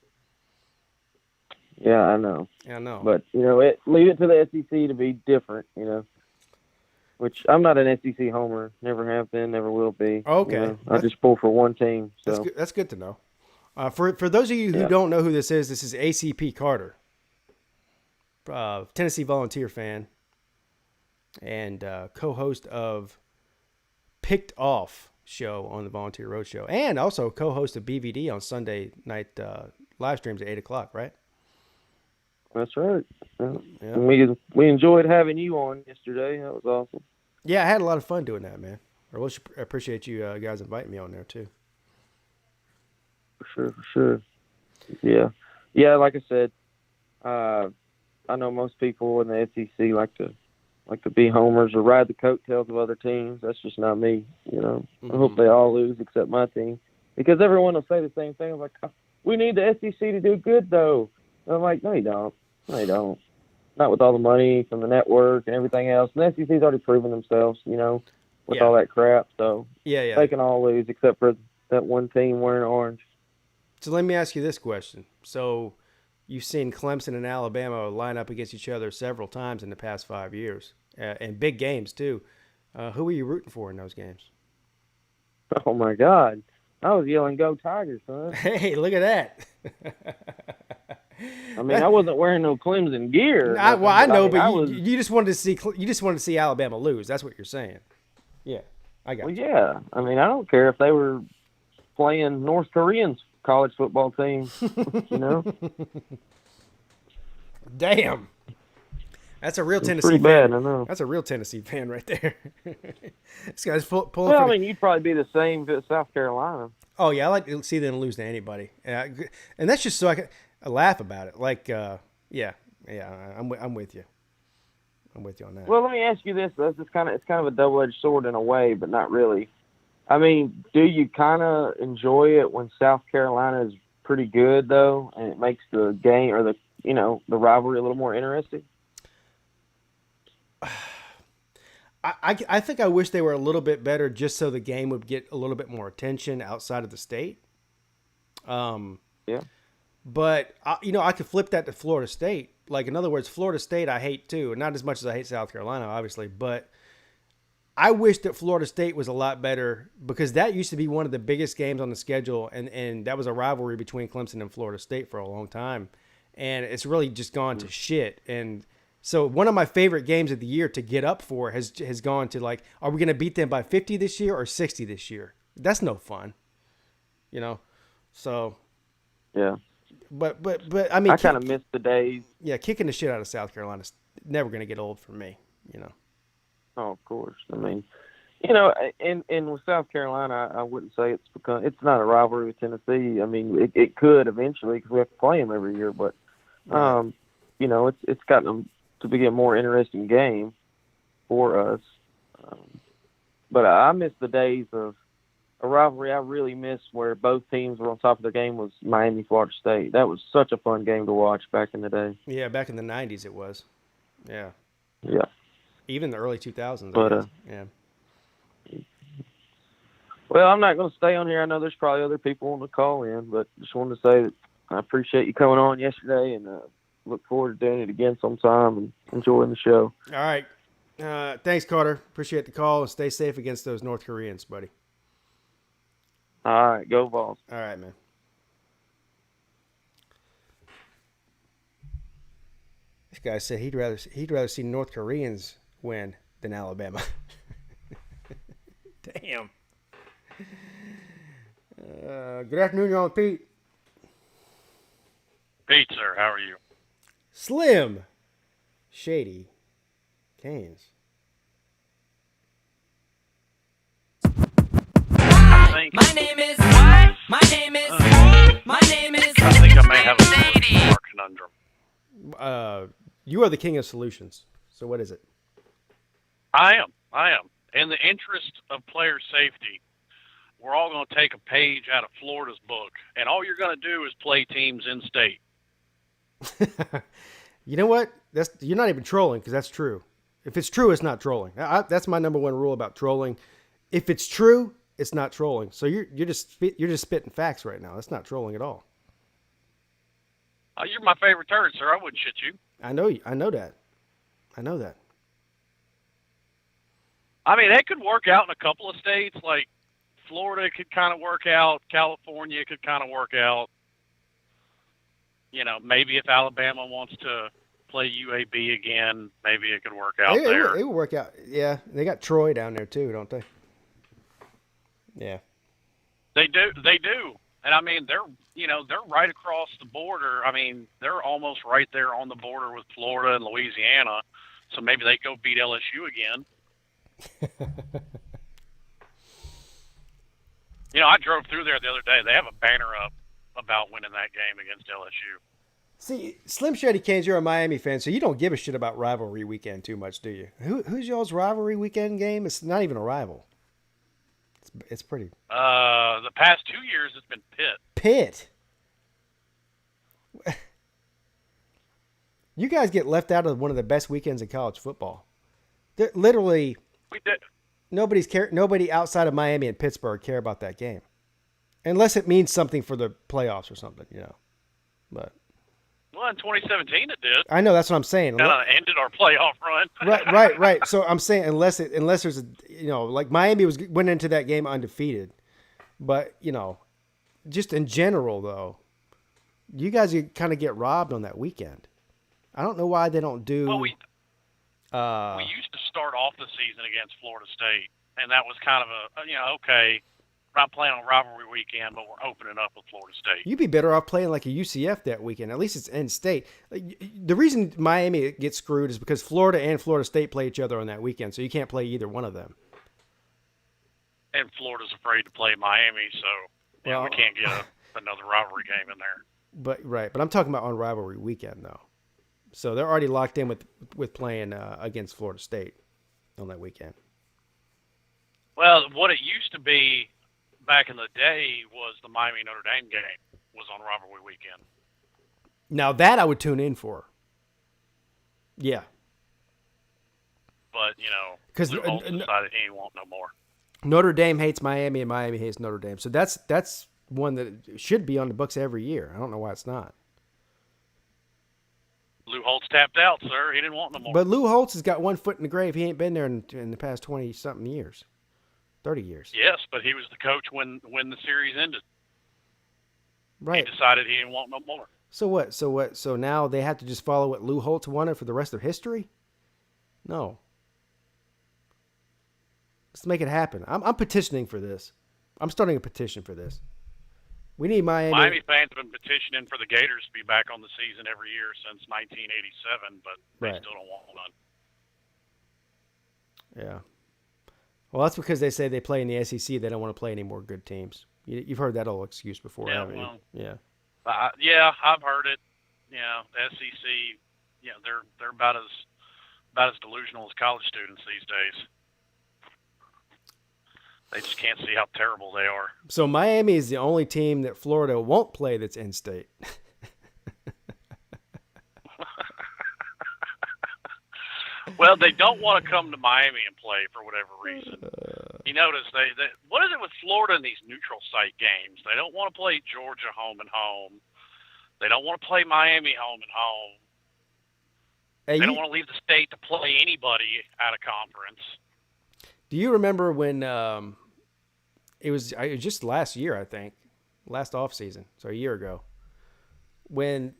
Yeah, I know. Yeah, I know. But you know, leave it to the SEC to be different, you know. Which I'm not an SEC homer, never have been, never will be. Okay. You know? I just pull for one team. So. That's good to know. For those of you who don't know who this is ACP Carter, Tennessee Volunteer fan, and co-host of Picked Off show on the Volunteer Road Show, and also co-host of BVD on Sunday night live streams at 8:00, right? That's right. Yeah. We enjoyed having you on yesterday. That was awesome. Yeah, I had a lot of fun doing that, man. I really appreciate you guys inviting me on there too. For sure. Yeah. Like I said, I know most people in the SEC like to be homers or ride the coattails of other teams. That's just not me. You know, I hope they all lose except my team, because everyone will say the same thing. I'm like, we need the SEC to do good though. And I'm like, no, you don't. No, you don't. Not with all the money from the network and everything else. And the SEC's already proven themselves, you know, with all that crap. So they can all lose except for that one team wearing orange. So let me ask you this question. So you've seen Clemson and Alabama line up against each other several times in the past 5 years, and big games too. Who were you rooting for in those games? Oh, my God. I was yelling, "Go Tigers," son. Hey, look at that. I mean, I wasn't wearing no Clemson gear. I know, but you just wanted to see Alabama lose. That's what you're saying. Yeah, I got you. Well, yeah. I mean, I don't care if they were playing North Koreans college football team, you know. Damn. That's a real Tennessee pretty fan. Bad, I know. That's a real Tennessee fan right there. This guy's pulling. Well, I mean, you'd probably be the same if it's South Carolina. Oh yeah, I like to see them lose to anybody, and that's just so I can laugh about it. Like, I'm with you. I'm with you on that. Well, let me ask you this. It's kind of a double-edged sword in a way, but not really. I mean, do you kind of enjoy it when South Carolina is pretty good, though, and it makes the game or the rivalry a little more interesting? I think I wish they were a little bit better just so the game would get a little bit more attention outside of the state. Yeah. But, I could flip that to Florida State. Like, in other words, Florida State I hate too. Not as much as I hate South Carolina, obviously. But I wish that Florida State was a lot better because that used to be one of the biggest games on the schedule. And that was a rivalry between Clemson and Florida State for a long time. And it's really just gone to shit. And so one of my favorite games of the year to get up for has gone to, like, are we going to beat them by 50 this year or 60 this year? That's no fun, So, yeah. But I mean, I kind of miss the days. Yeah, kicking the shit out of South Carolina is never going to get old for me. Oh, of course. I mean, and with South Carolina, I wouldn't say it's not a rivalry with Tennessee. I mean, it could eventually because we have to play them every year. But, it's gotten them to be a more interesting game for us. But I miss the days of a rivalry I really miss where both teams were on top of their game was Miami, Florida State. That was such a fun game to watch back in the day. Yeah, back in the 90s it was. Yeah. Yeah. Even the early 2000s. But, yeah. Well, I'm not going to stay on here. I know there's probably other people wanting to call in, but just wanted to say that I appreciate you coming on yesterday and look forward to doing it again sometime and enjoying the show. All right. Thanks, Carter. Appreciate the call and stay safe against those North Koreans, buddy. All right, go Vols. All right, man. This guy said he'd rather see North Koreans win than Alabama. Damn. Good afternoon, you're on with Pete. Pete, sir, how are you? Slim. Shady. Canes. My name is what? My name is my name is I think I may have a more conundrum. You are the king of solutions. So what is it? I am. In the interest of player safety, we're all going to take a page out of Florida's book, and all you're going to do is play teams in state. You know what? You're not even trolling because that's true. If it's true, it's not trolling. That's my number one rule about trolling. If it's true, it's not trolling. So you're just spitting facts right now. That's not trolling at all. You're my favorite turd, sir. I wouldn't shit you. I know that. I mean, it could work out in a couple of states. Like Florida could kind of work out. California could kind of work out. Maybe if Alabama wants to play UAB again, maybe it could work out there. It would work out. Yeah, they got Troy down there too, don't they? Yeah. They do. And I mean, they're right across the border. I mean, they're almost right there on the border with Florida and Louisiana. So maybe they go beat LSU again. I drove through there the other day. They have a banner up about winning that game against LSU. See, Slim Shady Canes, you're a Miami fan, so you don't give a shit about rivalry weekend too much, do you? Who's y'all's rivalry weekend game? It's not even a rival. It's pretty. The past 2 years, it's been Pitt. Pitt. You guys get left out of one of the best weekends in college football. Literally, we did. Nobody outside of Miami and Pittsburgh care about that game, unless it means something for the playoffs or something, But well, in 2017, it did. I know, that's what I'm saying. Kind of ended our playoff run. Right. So I'm saying unless there's like Miami went into that game undefeated, but just in general though, you guys kind of get robbed on that weekend. I don't know why they don't do. Well, we used to start off the season against Florida State, and that was kind of okay, we're not playing on rivalry weekend, but we're opening up with Florida State. You'd be better off playing like a UCF that weekend. At least it's in state. The reason Miami gets screwed is because Florida and Florida State play each other on that weekend, so you can't play either one of them. And Florida's afraid to play Miami, so we can't get another rivalry game in there. But I'm talking about on rivalry weekend though. So they're already locked in with playing against Florida State on that weekend. Well, what it used to be back in the day was the Miami Notre Dame game was on rivalry weekend. Now that I would tune in for. Yeah. But, because Lou Holtz decided he didn't want no more. Notre Dame hates Miami and Miami hates Notre Dame. So that's one that should be on the books every year. I don't know why it's not. Lou Holtz tapped out, sir. He didn't want no more. But Lou Holtz has got one foot in the grave. He ain't been there in the past 20-something years. 30 years. Yes, but he was the coach when the series ended. Right. He decided he didn't want no more. So what? So now they have to just follow what Lou Holtz wanted for the rest of history? No. Let's make it happen. I'm petitioning for this. I'm starting a petition for this. We need Miami. Miami fans have been petitioning for the Gators to be back on the season every year since 1987, but they still don't want one. Yeah. Well, that's because they say they play in the SEC. They don't want to play any more good teams. You've heard that old excuse before, haven't you? Yeah. Yeah, I've heard it. The SEC. They're about as delusional as college students these days. They just can't see how terrible they are. So Miami is the only team that Florida won't play that's in-state. Well, they don't want to come to Miami and play for whatever reason. You notice they what is it with Florida in these neutral site games? They don't want to play Georgia home and home. They don't want to play Miami home and home. They don't want to leave the state to play anybody out of conference. Do you remember when it was just last year, I think, last offseason, so a year ago, when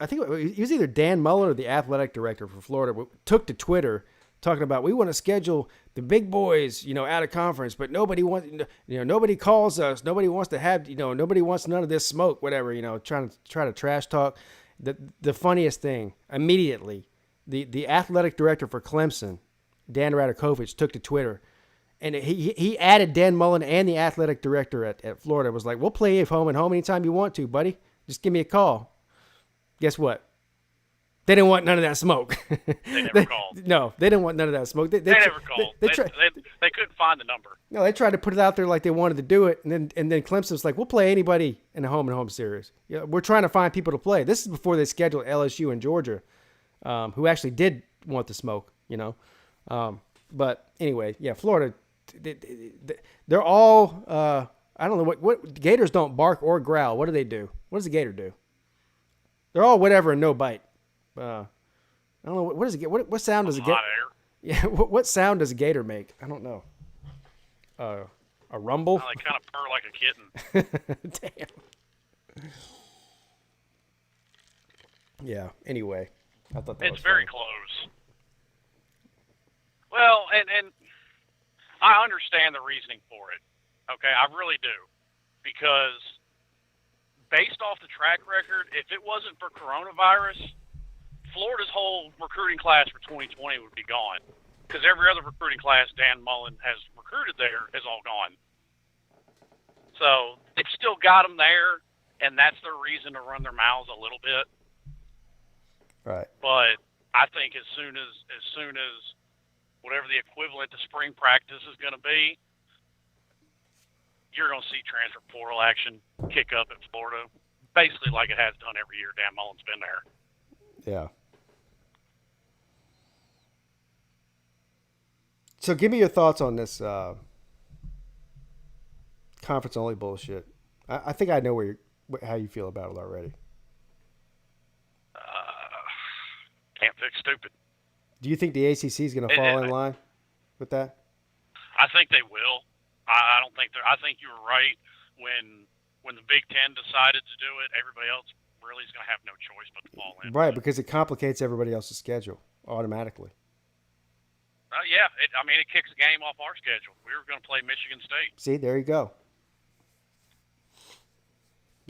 I think it was either Dan Mullen or the athletic director for Florida took to Twitter talking about, we want to schedule the big boys, out of conference, but nobody wants, nobody calls us. Nobody wants to have, nobody wants none of this smoke, whatever, try to trash talk. The funniest thing, immediately, the athletic director for Clemson, Dan Radakovich, took to Twitter, and he added Dan Mullen and the athletic director at Florida. Was like, we'll play you home and home anytime you want to, buddy. Just give me a call. Guess what? They didn't want none of that smoke. They never called. No, they didn't want none of that smoke. They never called. They couldn't find the number. No, they tried to put it out there like they wanted to do it, and then Clemson was like, we'll play anybody in a home and home series. We're trying to find people to play. This is before they scheduled LSU and Georgia, who actually did want the smoke, But anyway, Florida, they're all, I don't know, what Gators don't bark or growl. What do they do? What does a Gator do? They're all whatever and no bite. I don't know, what does it get? What sound does a Gator? Yeah, what sound does a Gator make? I don't know. A rumble? They kind of purr like a kitten. Damn. Yeah, anyway. I thought that was very close. Well, and I understand the reasoning for it. Okay, I really do. Because based off the track record, if it wasn't for coronavirus, Florida's whole recruiting class for 2020 would be gone. Because every other recruiting class Dan Mullen has recruited there is all gone. So they've still got them there, and that's their reason to run their mouths a little bit. Right. But I think as soon as whatever the equivalent to spring practice is going to be, you're going to see transfer portal action kick up at Florida, basically like it has done every year Dan Mullen's been there. Yeah. So give me your thoughts on this conference-only bullshit. I think I know how you feel about it already. Can't fix stupid. Do you think the ACC is going to fall in line with that? I think they will. I don't think they're. I think you were right when the Big Ten decided to do it. Everybody else really is going to have no choice but to fall in. Right, because it complicates everybody else's schedule automatically. Yeah, it kicks the game off our schedule. We were going to play Michigan State. See, there you go.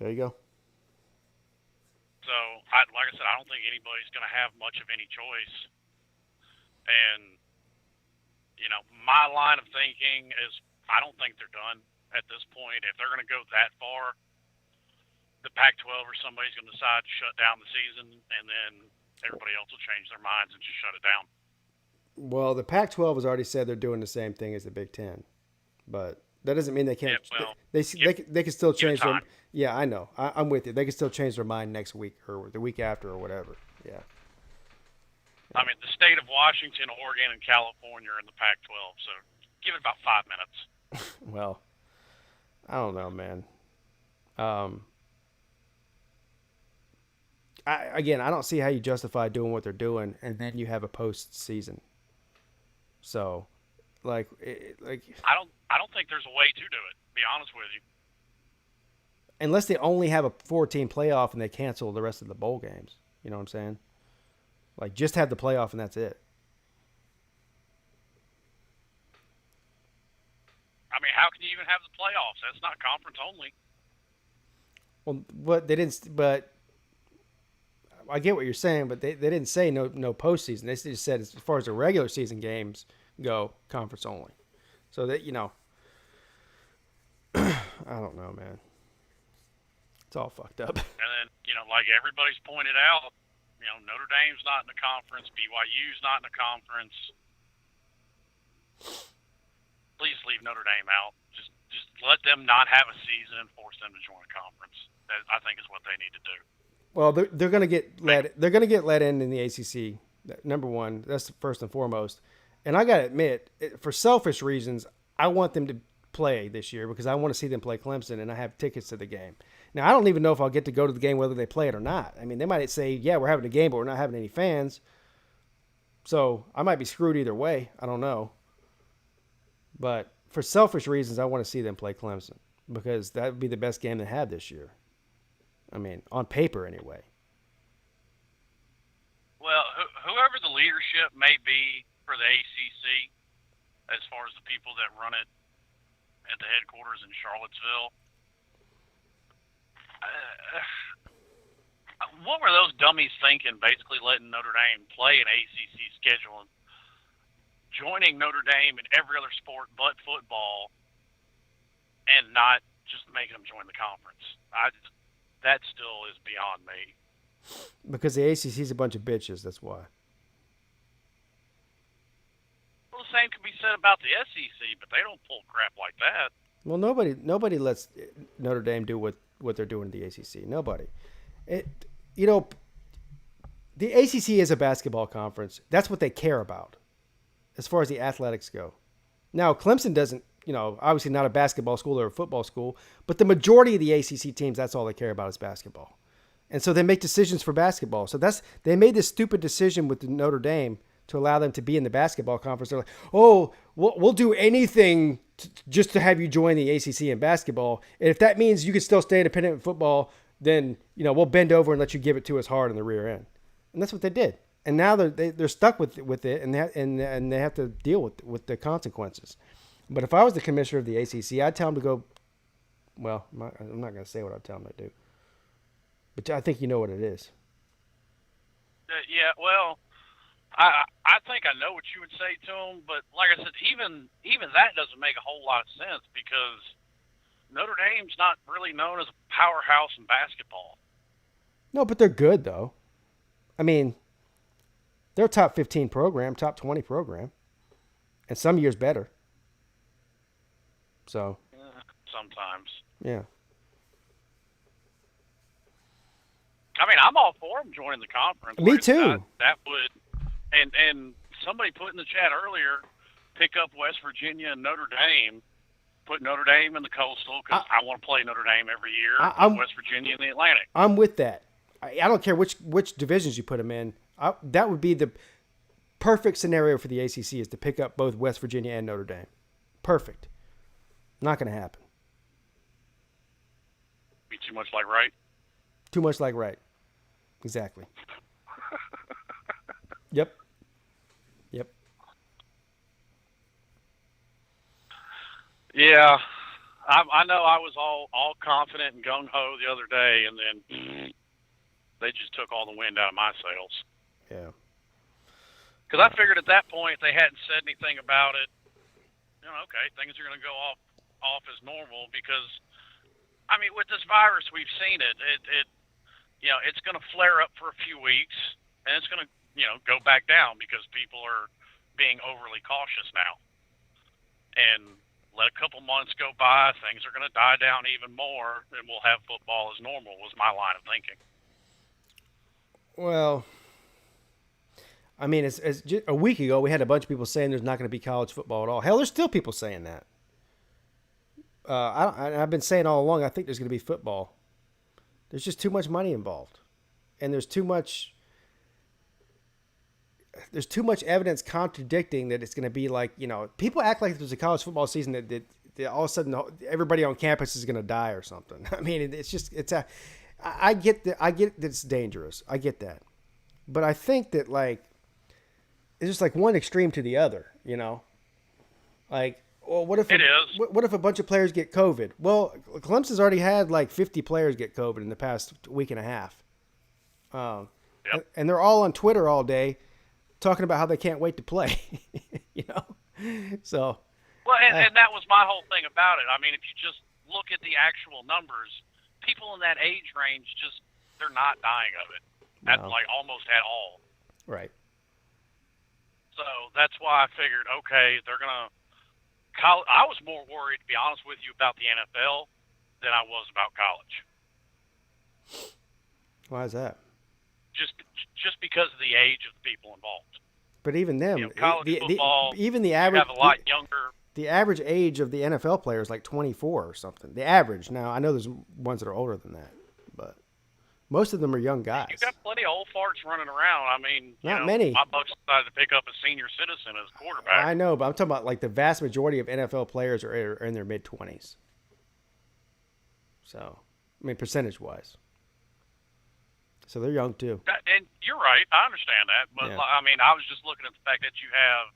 There you go. So, like I said, I don't think anybody's going to have much of any choice. And, my line of thinking is I don't think they're done at this point. If they're going to go that far, the Pac-12 or somebody's going to decide to shut down the season, and then everybody else will change their minds and just shut it down. Well, the Pac-12 has already said they're doing the same thing as the Big Ten, but that doesn't mean they can't. Yeah, well, they can still change time. them. Yeah, I know. I'm with you. They can still change their mind next week or the week after or whatever. Yeah. I mean, the state of Washington, Oregon, and California are in the Pac-12, so give it about 5 minutes. Well, I don't know, man. I don't see how you justify doing what they're doing, and then you have a postseason. So, like. I don't think there's a way to do it. To be honest with you. Unless they only have a 4-team playoff and they cancel the rest of the bowl games. You know what I'm saying? Like, just have the playoff and that's it. I mean, how can you even have the playoffs? That's not conference only. Well, they didn't. But I get what you're saying. But they didn't say no postseason. They just said as far as the regular season games go, conference only. So that I don't know, man. It's all fucked up. And then like everybody's pointed out, Notre Dame's not in the conference. BYU's not in the conference. Please leave Notre Dame out. Just let them not have a season and force them to join a conference. That, I think, is what they need to do. Well, they're going to get let. They're going to get let in the ACC. Number one, that's first and foremost. And I got to admit, for selfish reasons, I want them to play this year because I want to see them play Clemson, and I have tickets to the game. Now, I don't even know if I'll get to go to the game whether they play it or not. I mean, they might say, yeah, we're having a game, but we're not having any fans. So I might be screwed either way. I don't know. But for selfish reasons, I want to see them play Clemson because that would be the best game they had this year. I mean, on paper anyway. Well, whoever the leadership may be for the ACC, as far as the people that run it at the headquarters in Charlottesville, what were those dummies thinking, basically letting Notre Dame play an ACC schedule and joining Notre Dame in every other sport but football and not just making them join the conference? That still is beyond me. Because the ACC is a bunch of bitches, that's why. Well, the same can be said about the SEC, but they don't pull crap like that. Well, nobody lets Notre Dame do what they're doing in the ACC. Nobody. The ACC is a basketball conference. That's what they care about as far as the athletics go. Now, Clemson doesn't, obviously not a basketball school or a football school, but the majority of the ACC teams, that's all they care about is basketball. And so they make decisions for basketball. So they made this stupid decision with Notre Dame to allow them to be in the basketball conference. They're like, oh, we'll do anything just to have you join the ACC in basketball. And if that means you can still stay independent in football, then we'll bend over and let you give it to us hard in the rear end. And that's what they did. And now they're stuck with it, and they have to deal with the consequences. But if I was the commissioner of the ACC, I'd tell them to go. Well, I'm not going to say what I'd tell them to do, but I think you know what it is. Yeah, well, I think I know what you would say to them, but like I said, even that doesn't make a whole lot of sense because Notre Dame's not really known as a powerhouse in basketball. No, but they're good though. I mean, they're a top 15 program, top 20 program, and some years better. So. Sometimes. Yeah. I mean, I'm all for them joining the conference. Me too. That would, and somebody put in the chat earlier, pick up West Virginia and Notre Dame, put Notre Dame in the Coastal because I want to play Notre Dame every year. West Virginia in the Atlantic. I'm with that. I don't care which divisions you put them in. That would be the perfect scenario for the ACC is to pick up both West Virginia and Notre Dame. Perfect. Not going to happen. Be too much like right. Too much like right. Exactly. Yep. Yeah, I know. I was all confident and gung ho the other day, and then they just took all the wind out of my sails. Yeah. Because I figured at that point if they hadn't said anything about it, okay, things are going to go off as normal because I mean, with this virus, we've seen it. It's going to flare up for a few weeks, and it's going to, go back down because people are being overly cautious now. And let a couple months go by, things are going to die down even more, and we'll have football as normal, was my line of thinking. Well, I mean, as just a week ago, we had a bunch of people saying there's not going to be college football at all. Hell, there's still people saying that. I've been saying all along, I think there's going to be football. There's just too much money involved. And there's too much evidence contradicting that it's going to be like, people act like there's a college football season that all of a sudden everybody on campus is going to die or something. I mean, I get that it's dangerous. I get that. But I think that, like, it's just like one extreme to the other, Like, well, what if a bunch of players get COVID? Well, Clemson's already had like 50 players get COVID in the past week and a half. And they're all on Twitter all day talking about how they can't wait to play, So. Well, and that was my whole thing about it. I mean, if you just look at the actual numbers, people in that age range they're not dying of it. At like almost at all. Right. So that's why I figured, okay, they're going to. I was more worried, to be honest with you, about the NFL than I was about college. Why is that? Just because of the age of the people involved. But even them, college football, even the average, you have a lot younger. The average age of the NFL player is like 24 or something. The average. Now, I know there's ones that are older than that, but most of them are young guys. You got plenty of old farts running around. I mean, not many. My Bucks decided to pick up a senior citizen as quarterback. I know, but I'm talking about like the vast majority of NFL players are in their mid-20s. So, I mean, percentage-wise. So they're young too. And you're right. I understand that, but I mean, I was just looking at the fact that you have,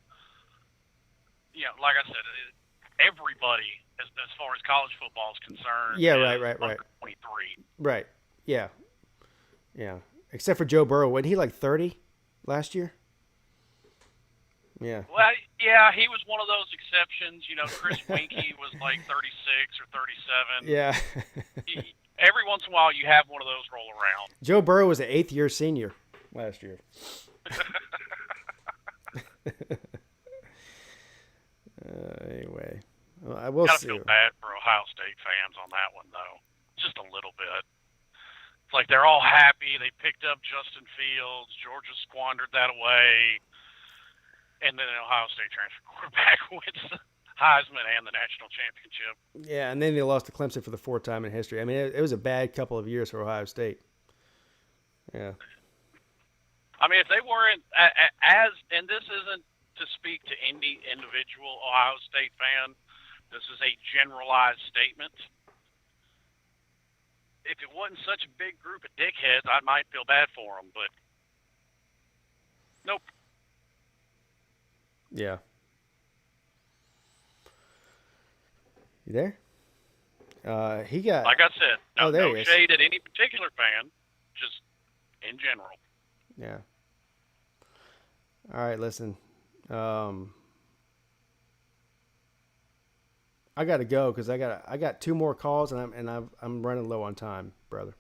like I said, everybody as far as college football is concerned. Yeah, right. 23. Right. Yeah. Except for Joe Burrow. Wasn't he like 30 last year? Yeah. Well, yeah, he was one of those exceptions. Chris Winkie was like 36 or 37. Yeah. Every once in a while, you have one of those roll around. Joe Burrow was an 8th-year senior last year. Anyway, I will see. I feel bad for Ohio State fans on that one, though. Just a little bit. It's like they're all happy. They picked up Justin Fields. Georgia squandered that away. And then an Ohio State transfer quarterback wins the Heisman and the national championship. Yeah, and then they lost to Clemson for the 4th time in history. I mean, it was a bad couple of years for Ohio State. Yeah. I mean, if they weren't and this isn't to speak to any individual Ohio State fan, this is a generalized statement. If it wasn't such a big group of dickheads, I might feel bad for them, but nope. Yeah. You there? He got. Like I said, no he shade at any particular fan, just in general. Yeah. All right, listen. I got to go because I got 2 more calls and I'm running low on time, brother.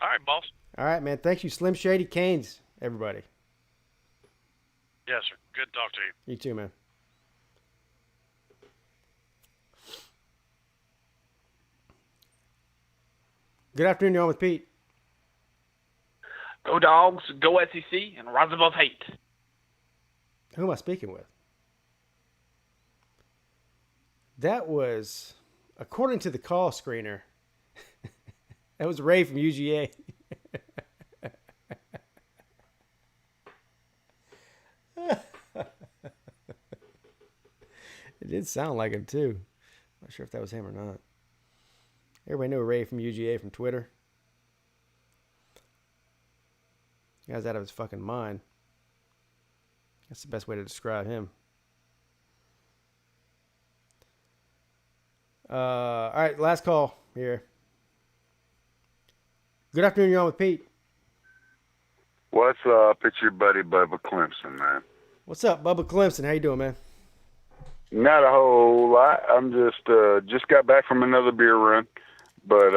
All right, boss. All right, man. Thank you, Slim Shady Canes, everybody. Yes, sir. Good to talk to you. You too, man. Good afternoon. You're on with Pete. Go Dogs, go SEC, and rise above hate. Who am I speaking with? That was, according to the call screener, that was Ray from UGA. It did sound like him, too. Not sure if that was him or not. Everybody knew Ray from UGA from Twitter. The guy's out of his fucking mind. That's the best way to describe him. All right, last call here. Good afternoon, you're on with Pete. What's up? It's your buddy Bubba Clemson, man. What's up, Bubba Clemson? How you doing, man? Not a whole lot. I'm just got back from another beer run, but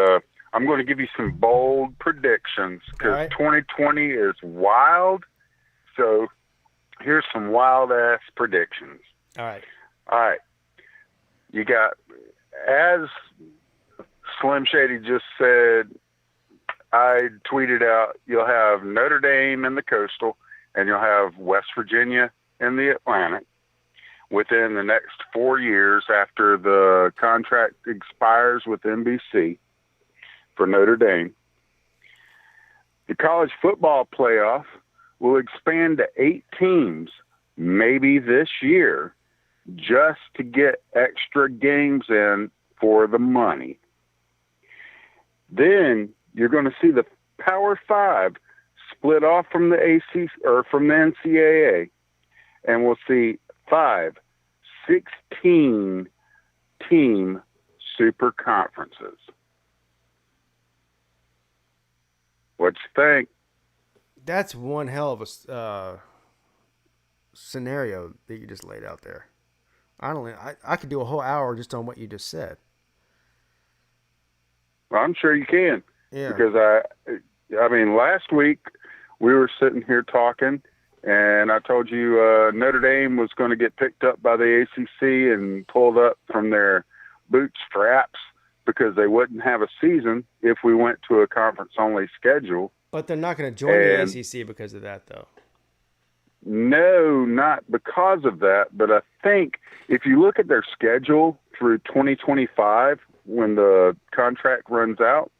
I'm going to give you some bold predictions because 2020 is wild. So here's some wild ass predictions. All right. You got, as Slim Shady just said, I tweeted out, you'll have Notre Dame in the Coastal, and you'll have West Virginia in the Atlantic within the next 4 years after the contract expires with NBC for Notre Dame. The college football playoff will expand to 8 teams maybe this year just to get extra games in for the money. Then you're going to see the Power 5 split off from the ACC or from the NCAA, and we'll see 5 16-team super conferences. What you think? That's one hell of a scenario that you just laid out there. I could do a whole hour just on what you just said. Well, I'm sure you can. Yeah. Because I mean, last week we were sitting here talking, and I told you Notre Dame was going to get picked up by the ACC and pulled up from their bootstraps because they wouldn't have a season if we went to a conference-only schedule. But they're not going to join the ACC because of that, though. No, not because of that. But I think if you look at their schedule through 2025, when the contract runs out,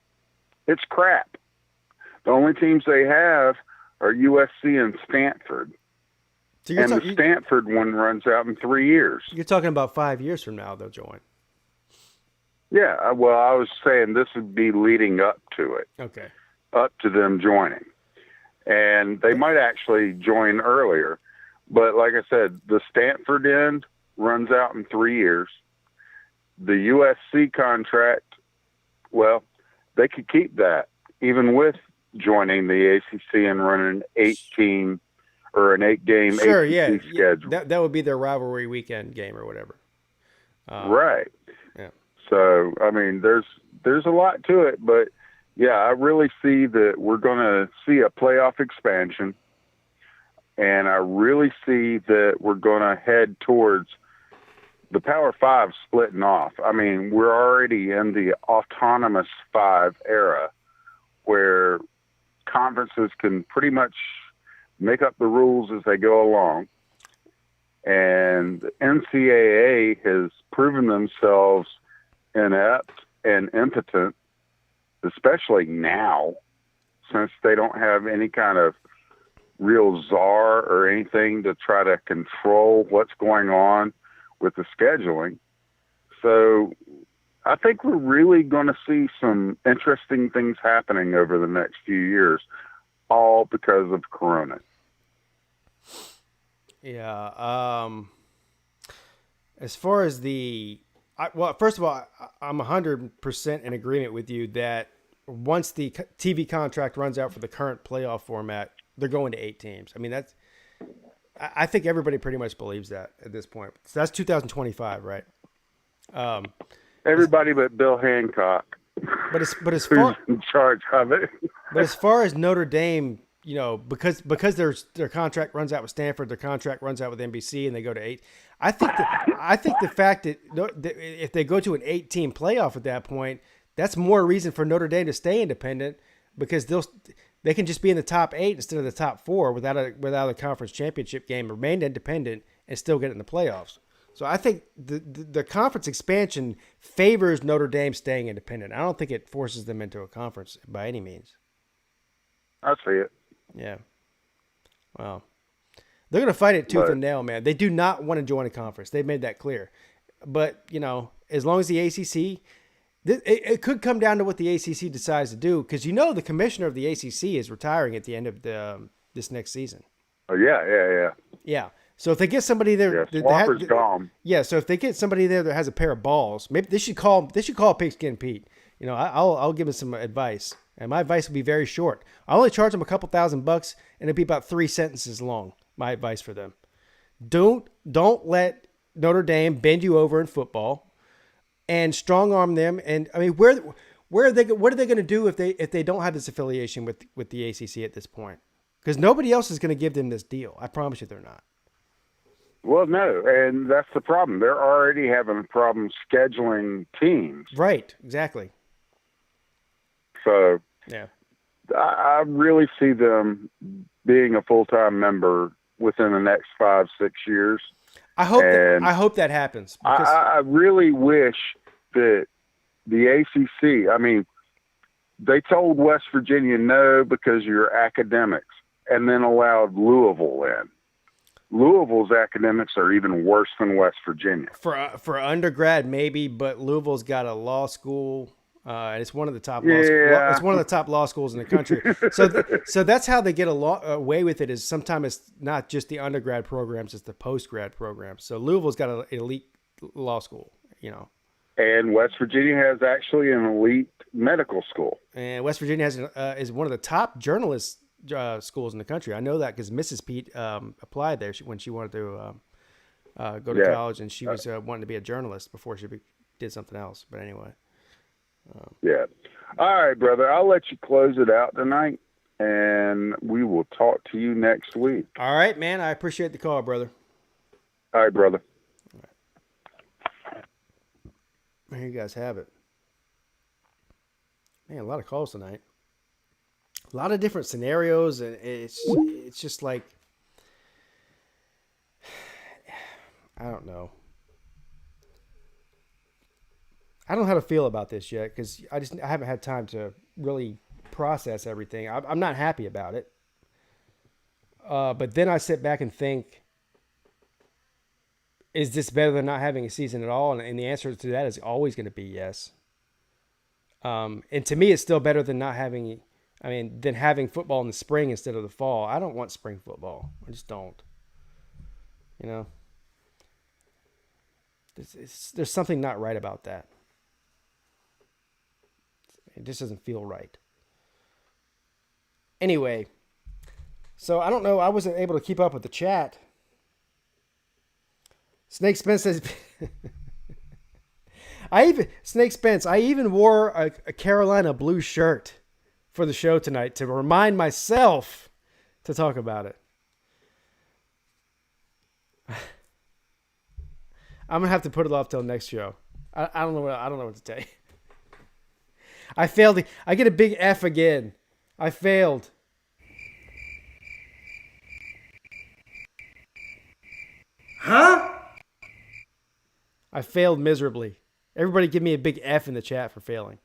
it's crap. The only teams they have are USC and Stanford. So and the Stanford one runs out in 3 years. You're talking about 5 years from now they'll join. Yeah, well, I was saying this would be leading up to it. Okay. Up to them joining. And they might actually join earlier. But like I said, the Stanford end runs out in 3 years. The USC contract, well, they could keep that even with joining the ACC and running an 8-team or an 8-game ACC schedule. That would be their rivalry weekend game or whatever. Right. Yeah. So, I mean, there's a lot to it, but yeah, I really see that we're going to see a playoff expansion, and I really see that we're going to head towards the Power 5 splitting off. I mean, we're already in the autonomous 5 era where conferences can pretty much make up the rules as they go along. And the NCAA has proven themselves inept and impotent, especially now, since they don't have any kind of real czar or anything to try to control what's going on with the scheduling. So I think we're really going to see some interesting things happening over the next few years, all because of Corona. Yeah. As far as well, first of all, I'm 100% in agreement with you that once the TV contract runs out for the current playoff format, they're going to 8 teams. I mean, I think everybody pretty much believes that at this point. So that's 2025, right? Everybody but Bill Hancock. But as who's in charge of it. But as far as Notre Dame, you know, because their contract runs out with Stanford, their contract runs out with NBC, and they go to 8. I think the fact that if they go to an 8-team playoff at that point, that's more reason for Notre Dame to stay independent because they can just be in the top 8 instead of the top 4 without a conference championship game, remain independent, and still get in the playoffs. So I think the conference expansion favors Notre Dame staying independent. I don't think it forces them into a conference by any means. I see it. Yeah. Wow. They're going to fight it tooth and nail, man. They do not want to join a conference. They've made that clear. But, you know, as long as the ACC, it could come down to what the ACC decides to do because, you know, the commissioner of the ACC is retiring at the end of this next season. Oh, yeah. Yeah. So if they get somebody there, Swamper's gone. Yeah. So if they get somebody there that has a pair of balls, maybe they should call Pigskin Pete. You know, I'll give him some advice, and my advice will be very short. I'll only charge them a couple $1,000, and it'll be about 3 sentences long. My advice for them: don't let Notre Dame bend you over in football and strong arm them. And I mean, where are they? What are they going to do if they don't have this affiliation with the ACC at this point? Because nobody else is going to give them this deal. I promise you, they're not. Well, no, and that's the problem. They're already having a problem scheduling teams. Right. Exactly. So yeah, I really see them being a full-time member within the next 5-6 years. I hope that happens. I really wish that the ACC, I mean, they told West Virginia no because you're academics, and then allowed Louisville in. Louisville's academics are even worse than West Virginia. For undergrad, maybe, but Louisville's got a law school. And it's one of the top. Yeah. It's one of the top law schools in the country. So that's how they get away with it. Is sometimes it's not just the undergrad programs; it's the post-grad programs. So Louisville's got an elite law school, you know. And West Virginia has actually an elite medical school. And West Virginia is one of the top journalist schools in the country. I know that because Mrs. Peete applied there when she wanted to go to college, and she was wanting to be a journalist before she did something else. But anyway. Yeah. All right, brother. I'll let you close it out tonight, and we will talk to you next week. All right, man. I appreciate the call, brother. All right, brother. All right. There you guys have it. Man, a lot of calls tonight. A lot of different scenarios, and it's just like, I don't know. I don't know how to feel about this yet because I haven't had time to really process everything. I'm not happy about it. But then I sit back and think, is this better than not having a season at all? And the answer to that is always going to be yes. And to me, it's still better than not having, than having football in the spring instead of the fall. I don't want spring football. I just don't. You know? There's something not right about that. It just doesn't feel right. Anyway, so I don't know. I wasn't able to keep up with the chat. Snake Spence says, I even wore a Carolina blue shirt for the show tonight to remind myself to talk about it. I'm gonna have to put it off till next show. I don't know what to tell you. I failed. I get a big F again. I failed. Huh? I failed miserably. Everybody give me a big F in the chat for failing.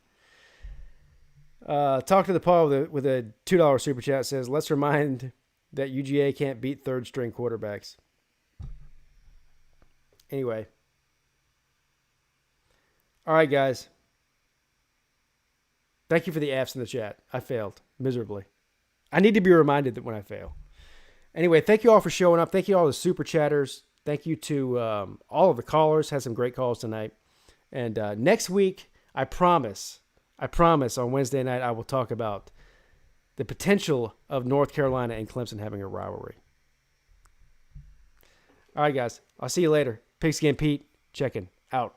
Talk to the Paul with a $2 super chat says, let's remind that UGA can't beat third string quarterbacks. Anyway. All right, guys. Thank you for the Fs in the chat. I failed miserably. I need to be reminded that when I fail. Anyway, thank you all for showing up. Thank you all the super chatters. Thank you to all of the callers. Had some great calls tonight. And next week, I promise on Wednesday night, I will talk about the potential of North Carolina and Clemson having a rivalry. All right, guys. I'll see you later. Pigskin Pete, checking out.